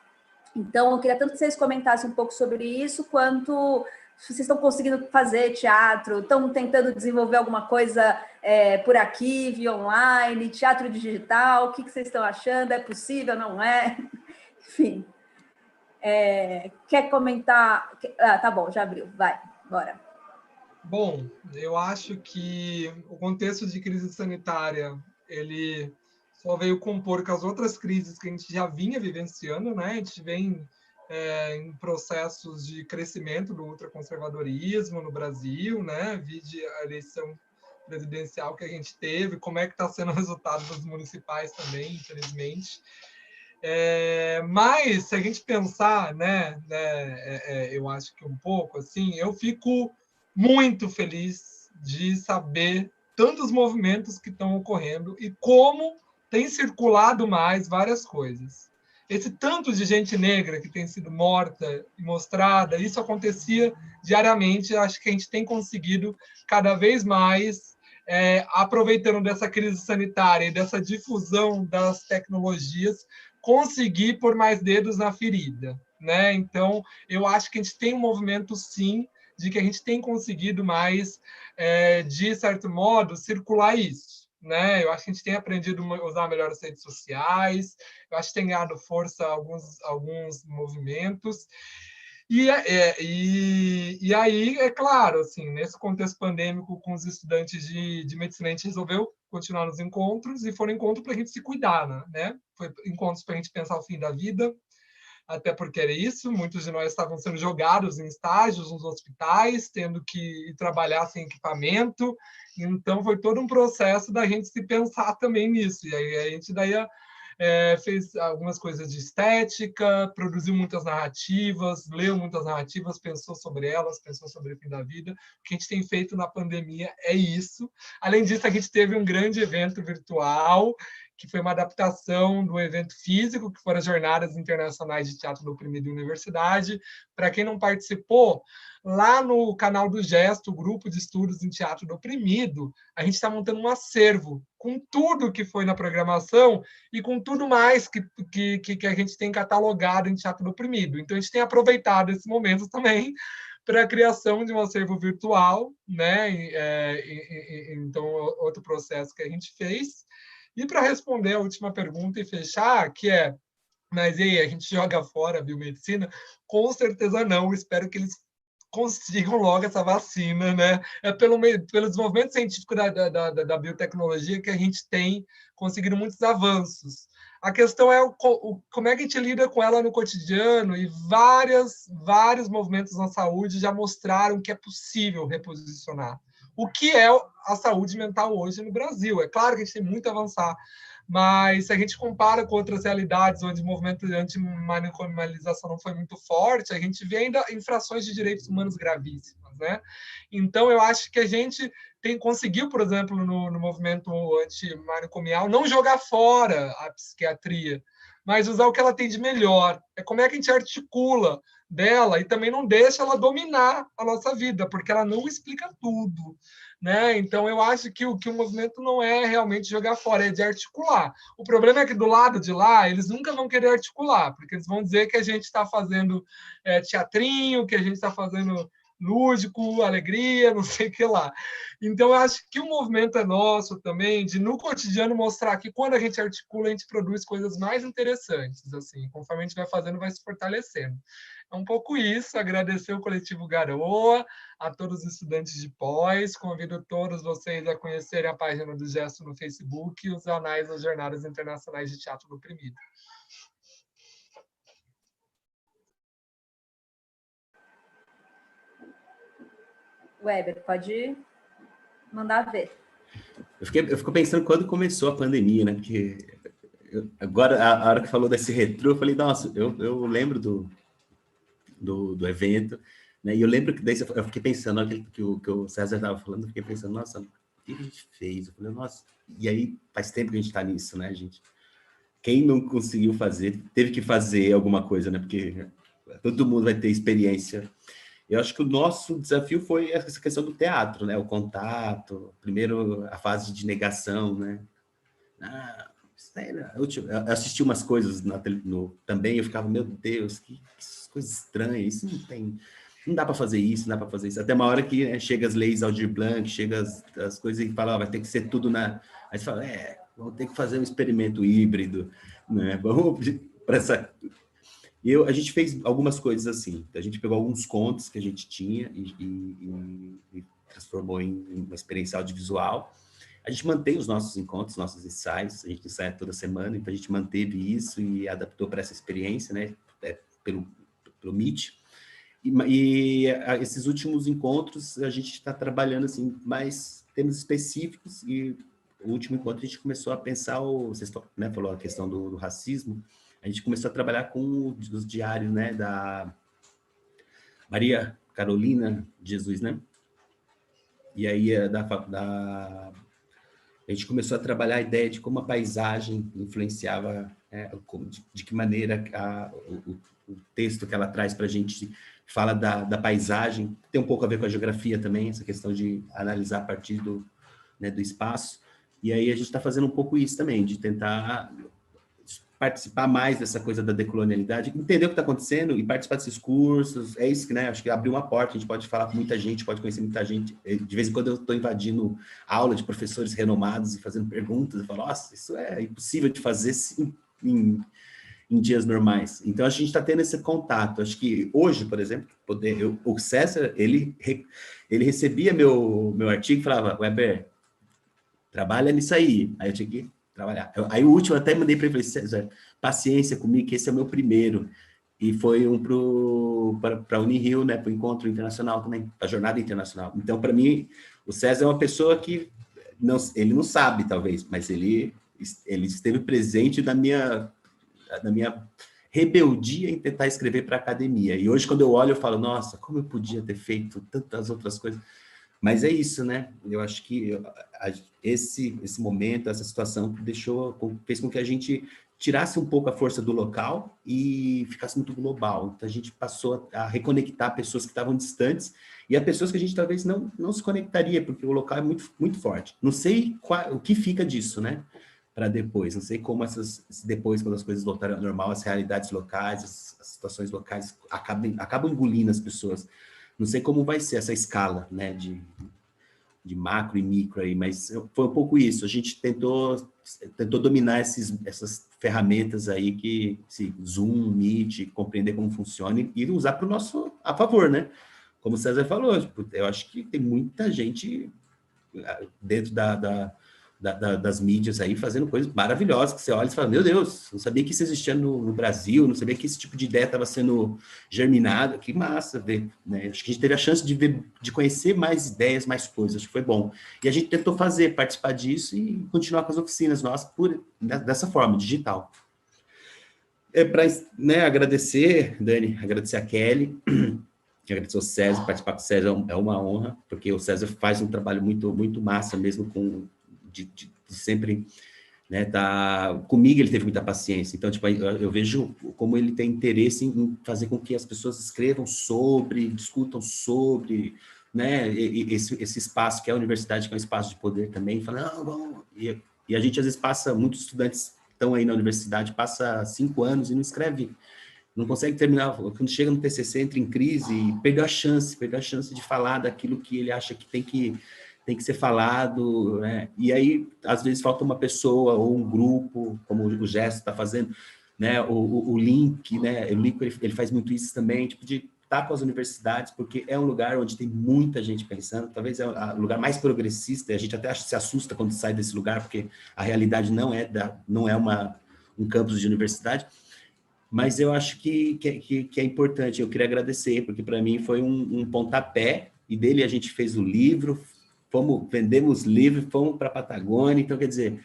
Então, eu queria tanto que vocês comentassem um pouco sobre isso, quanto se vocês estão conseguindo fazer teatro, estão tentando desenvolver alguma coisa por aqui, via online, teatro digital, o que vocês estão achando? É possível, não é? Enfim. Quer comentar? Tá bom, já abriu. Vai, bora. Bom, eu acho que o contexto de crise sanitária, ele só veio compor com as outras crises que a gente já vinha vivenciando, né? A gente vem em processos de crescimento do ultraconservadorismo no Brasil, né? Vide a eleição presidencial que a gente teve, como é que está sendo o resultado dos municipais também, infelizmente. Mas, se a gente pensar, né, eu acho que um pouco, assim, eu fico muito feliz de saber tantos movimentos que estão ocorrendo e como tem circulado mais várias coisas. Esse tanto de gente negra que tem sido morta e mostrada, isso acontecia diariamente, acho que a gente tem conseguido cada vez mais, aproveitando dessa crise sanitária e dessa difusão das tecnologias, conseguir pôr mais dedos na ferida, né? Então, eu acho que a gente tem um movimento, sim, de que a gente tem conseguido mais, de certo modo, circular isso, né? Eu acho que a gente tem aprendido a usar melhor as redes sociais, eu acho que tem ganhado força alguns movimentos. E aí, é claro, assim, nesse contexto pandêmico, com os estudantes de medicina, a gente resolveu continuar nos encontros, e foram encontros para a gente se cuidar, né? Foi encontros para a gente pensar o fim da vida, até porque era isso, muitos de nós estavam sendo jogados em estágios nos hospitais, tendo que ir trabalhar sem equipamento, então foi todo um processo da gente se pensar também nisso, e aí a gente daí fez algumas coisas de estética, produziu muitas narrativas, leu muitas narrativas, pensou sobre elas, pensou sobre o fim da vida. O que a gente tem feito na pandemia é isso. Além disso, a gente teve um grande evento virtual, que foi uma adaptação do evento físico, que foram as Jornadas Internacionais de Teatro do Oprimido e Universidade. Para quem não participou, lá no canal do Gesto, o grupo de estudos em teatro do oprimido, a gente está montando um acervo com tudo que foi na programação e com tudo mais que a gente tem catalogado em teatro do oprimido. Então, a gente tem aproveitado esse momento também para a criação de um acervo virtual, né? Então, outro processo que a gente fez. E para responder a última pergunta e fechar, que é, mas e aí, a gente joga fora a biomedicina? Com certeza não, espero que eles consigam logo essa vacina, né? É pelo desenvolvimento científico da biotecnologia que a gente tem conseguido muitos avanços. A questão é como é que a gente lida com ela no cotidiano, e vários movimentos na saúde já mostraram que é possível reposicionar. O que é a saúde mental hoje no Brasil? É claro que a gente tem muito a avançar, mas se a gente compara com outras realidades onde o movimento de antimanicomialização não foi muito forte, a gente vê ainda infrações de direitos humanos gravíssimas, né? Então, eu acho que a gente conseguiu, por exemplo, no movimento antimanicomial, não jogar fora a psiquiatria, mas usar o que ela tem de melhor. É como é que a gente articula dela, e também não deixa ela dominar a nossa vida, porque ela não explica tudo, né? Então, eu acho que o movimento não é realmente jogar fora, é de articular. O problema é que do lado de lá, eles nunca vão querer articular, porque eles vão dizer que a gente está fazendo teatrinho, que a gente está fazendo lúdico, alegria, não sei o que lá. Então, eu acho que o movimento é nosso também, de no cotidiano mostrar que quando a gente articula, a gente produz coisas mais interessantes, assim, conforme a gente vai fazendo, vai se fortalecendo. É um pouco isso, agradecer o Coletivo Garoa, a todos os estudantes de pós, convido todos vocês a conhecerem a página do Gesto no Facebook e os anais das Jornadas Internacionais de Teatro do Oprimido. Weber, pode mandar ver. Eu fico pensando quando começou a pandemia, né? Porque agora, a hora que falou desse retrô, eu falei, nossa, eu lembro do evento, né? E eu lembro que daí eu fiquei pensando, na hora que o César estava falando, eu fiquei pensando, nossa, o que a gente fez? Eu falei, nossa, e aí faz tempo que a gente está nisso, né, gente? Quem não conseguiu fazer, teve que fazer alguma coisa, né? Porque todo mundo vai ter experiência. Eu acho que o nosso desafio foi essa questão do teatro, né? O contato, primeiro a fase de negação, né? Eu assisti umas coisas também, eu ficava, meu Deus, que coisa estranha, isso não dá para fazer isso, não dá para fazer isso. Até uma hora que, né, chega as leis Aldir Blanc, chega as coisas e fala, vai ter que ser tudo na... Aí você fala, vamos ter que fazer um experimento híbrido, né? Vamos para essa... A gente fez algumas coisas assim. A gente pegou alguns contos que a gente tinha e transformou em uma experiência audiovisual. A gente mantém os nossos encontros, nossos ensaios, a gente ensaia toda semana, então a gente manteve isso e adaptou para essa experiência, né, pelo Meet. Esses últimos encontros, a gente está trabalhando assim, mais temas específicos, e o último encontro a gente começou a pensar, você, né, falou a questão do racismo, a gente começou a trabalhar com os diários, né, da Maria Carolina Jesus, né? E aí a gente começou a trabalhar a ideia de como a paisagem influenciava, de que maneira o texto que ela traz para a gente fala da paisagem, tem um pouco a ver com a geografia também, essa questão de analisar a partir do espaço. E aí a gente está fazendo um pouco isso também, de tentar participar mais dessa coisa da decolonialidade, entender o que está acontecendo e participar desses cursos. É isso que, né, acho que abriu uma porta, a gente pode falar com muita gente, pode conhecer muita gente. De vez em quando eu estou invadindo aula de professores renomados e fazendo perguntas, eu falo, nossa, isso é impossível de fazer em dias normais. Então, a gente está tendo esse contato. Acho que hoje, por exemplo, o César, ele recebia meu artigo e falava, Weber, trabalha nisso aí. Aí eu tinha que trabalhar. Aí o último eu até mandei para ele, falei, César, paciência comigo, que esse é o meu primeiro. E foi um para a Unirio, né, para o encontro internacional também, para a jornada internacional. Então, para mim, o César é uma pessoa que ele não sabe, talvez, mas ele esteve presente na minha rebeldia em tentar escrever para a academia. E hoje, quando eu olho, eu falo, nossa, como eu podia ter feito tantas outras coisas. Mas é isso, né? Eu acho que esse momento, essa situação fez com que a gente tirasse um pouco a força do local e ficasse muito global. Então, a gente passou a reconectar pessoas que estavam distantes e a pessoas que a gente talvez não se conectaria, porque o local é muito, muito forte. Não sei o que fica disso, né? Para depois. Não sei como depois, quando as coisas voltarem ao normal, as realidades locais, as situações locais acabam engolindo as pessoas. Não sei como vai ser essa escala, né, de macro e micro aí, mas foi um pouco isso. A gente tentou dominar essas ferramentas aí que Zoom, Meet, compreender como funciona e usar para o nosso a favor, né? Como o César falou, tipo, eu acho que tem muita gente dentro das mídias aí fazendo coisas maravilhosas, que você olha e fala, meu Deus, não sabia que isso existia no Brasil, não sabia que esse tipo de ideia estava sendo germinada, que massa ver, né? Acho que a gente teve a chance de conhecer mais ideias, mais coisas, acho que foi bom. E a gente tentou participar disso e continuar com as oficinas nossas dessa forma, digital. Para, né, agradecer, Dani, agradecer a Kelly, agradecer ao César, participar com o César é uma honra, porque o César faz um trabalho muito, muito massa mesmo de sempre né? Comigo ele teve muita paciência. Então, tipo, eu vejo como ele tem interesse em fazer com que as pessoas escrevam sobre, discutam sobre, né? Esse espaço que é a universidade, que é um espaço de poder também. Fala, não, vamos... E a gente, às vezes, muitos estudantes estão aí na universidade, passa 5 anos e não escreve, não consegue terminar. Quando chega no TCC, entra em crise e perdeu a chance de falar daquilo que ele acha que tem que ser falado, né? E aí, às vezes, falta uma pessoa ou um grupo, como o Gesto está fazendo, né? O Link, né? O Link, ele faz muito isso também, tipo, de estar com as universidades, porque é um lugar onde tem muita gente pensando, talvez é o lugar mais progressista, e a gente até se assusta quando sai desse lugar, porque a realidade não é um campus de universidade, mas eu acho que é importante. Eu queria agradecer, porque para mim foi um pontapé, e dele a gente fez o livro, vendemos livro, fomos para a Patagônia. Então, quer dizer,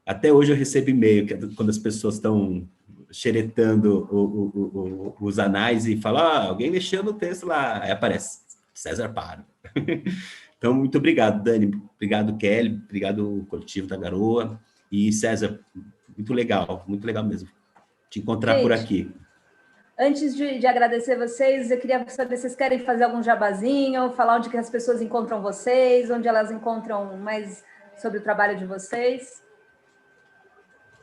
até hoje eu recebo e-mail quando as pessoas estão xeretando os anais e falam, alguém mexeu no texto lá, aí aparece César Paro. Então, muito obrigado, Dani, obrigado, Kelly, obrigado, Coletivo da Garoa, e César, muito legal mesmo te encontrar por aqui. Antes de agradecer vocês, eu queria saber se vocês querem fazer algum jabazinho, falar onde que as pessoas encontram vocês, onde elas encontram mais sobre o trabalho de vocês.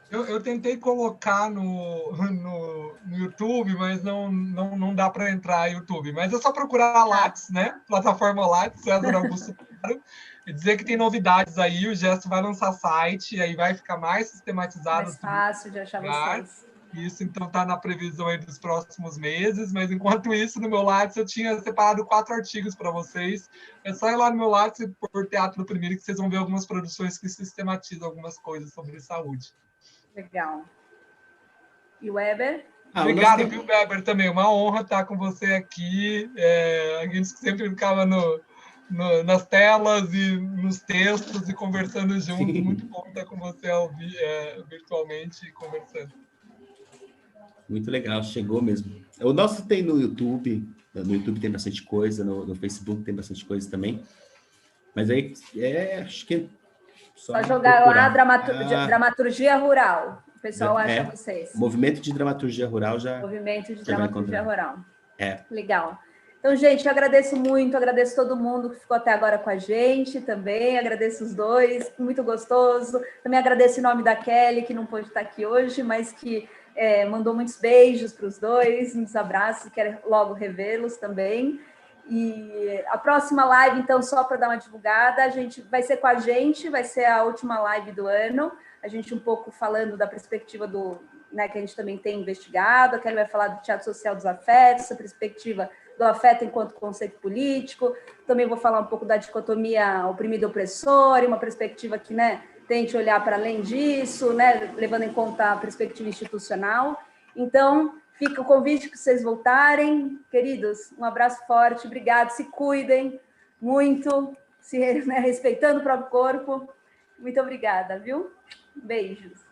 Eu tentei colocar no YouTube, mas não dá para entrar no YouTube. Mas é só procurar a Lattes, né? Plataforma Lattes, César Augusto Paro, e dizer que tem novidades aí. O Gesto vai lançar site, aí vai ficar mais sistematizado. Mais fácil de achar vocês. Isso, então, está na previsão aí dos próximos meses. Mas, enquanto isso, no meu Lattes, eu tinha separado 4 artigos para vocês. É só ir lá no meu Lattes e por Teatro do Primeiro, que vocês vão ver algumas produções que sistematizam algumas coisas sobre saúde. Legal. E o Weber? Obrigado, viu, Weber, também. Uma honra estar com você aqui. A gente sempre ficava nas telas e nos textos e conversando junto. Sim. Muito bom estar com você virtualmente conversando. Muito legal, chegou mesmo. O nosso tem no YouTube tem bastante coisa, no Facebook tem bastante coisa também. Mas aí, acho que... Só jogar procurar lá Dramaturgia Rural. O pessoal acha vocês. Movimento de Dramaturgia Rural já... Movimento de Dramaturgia Rural. É. Legal. Então, gente, eu agradeço muito, agradeço todo mundo que ficou até agora com a gente também, agradeço os dois, muito gostoso. Também agradeço em nome da Kelly, que não pôde estar aqui hoje, mas que mandou muitos beijos para os dois, muitos abraços, quero logo revê-los também. E a próxima live, então, só para dar uma divulgada, vai ser com a gente, vai ser a última live do ano, a gente um pouco falando da perspectiva que a gente também tem investigado, a Kelly vai falar do Teatro Social dos Afetos, a perspectiva do afeto enquanto conceito político, também vou falar um pouco da dicotomia oprimido-opressor, e uma perspectiva que, tente olhar para além disso, levando em conta a perspectiva institucional. Então, fica o convite para vocês voltarem. Queridos, um abraço forte, obrigado, se cuidem muito, respeitando o próprio corpo. Muito obrigada, viu? Beijos.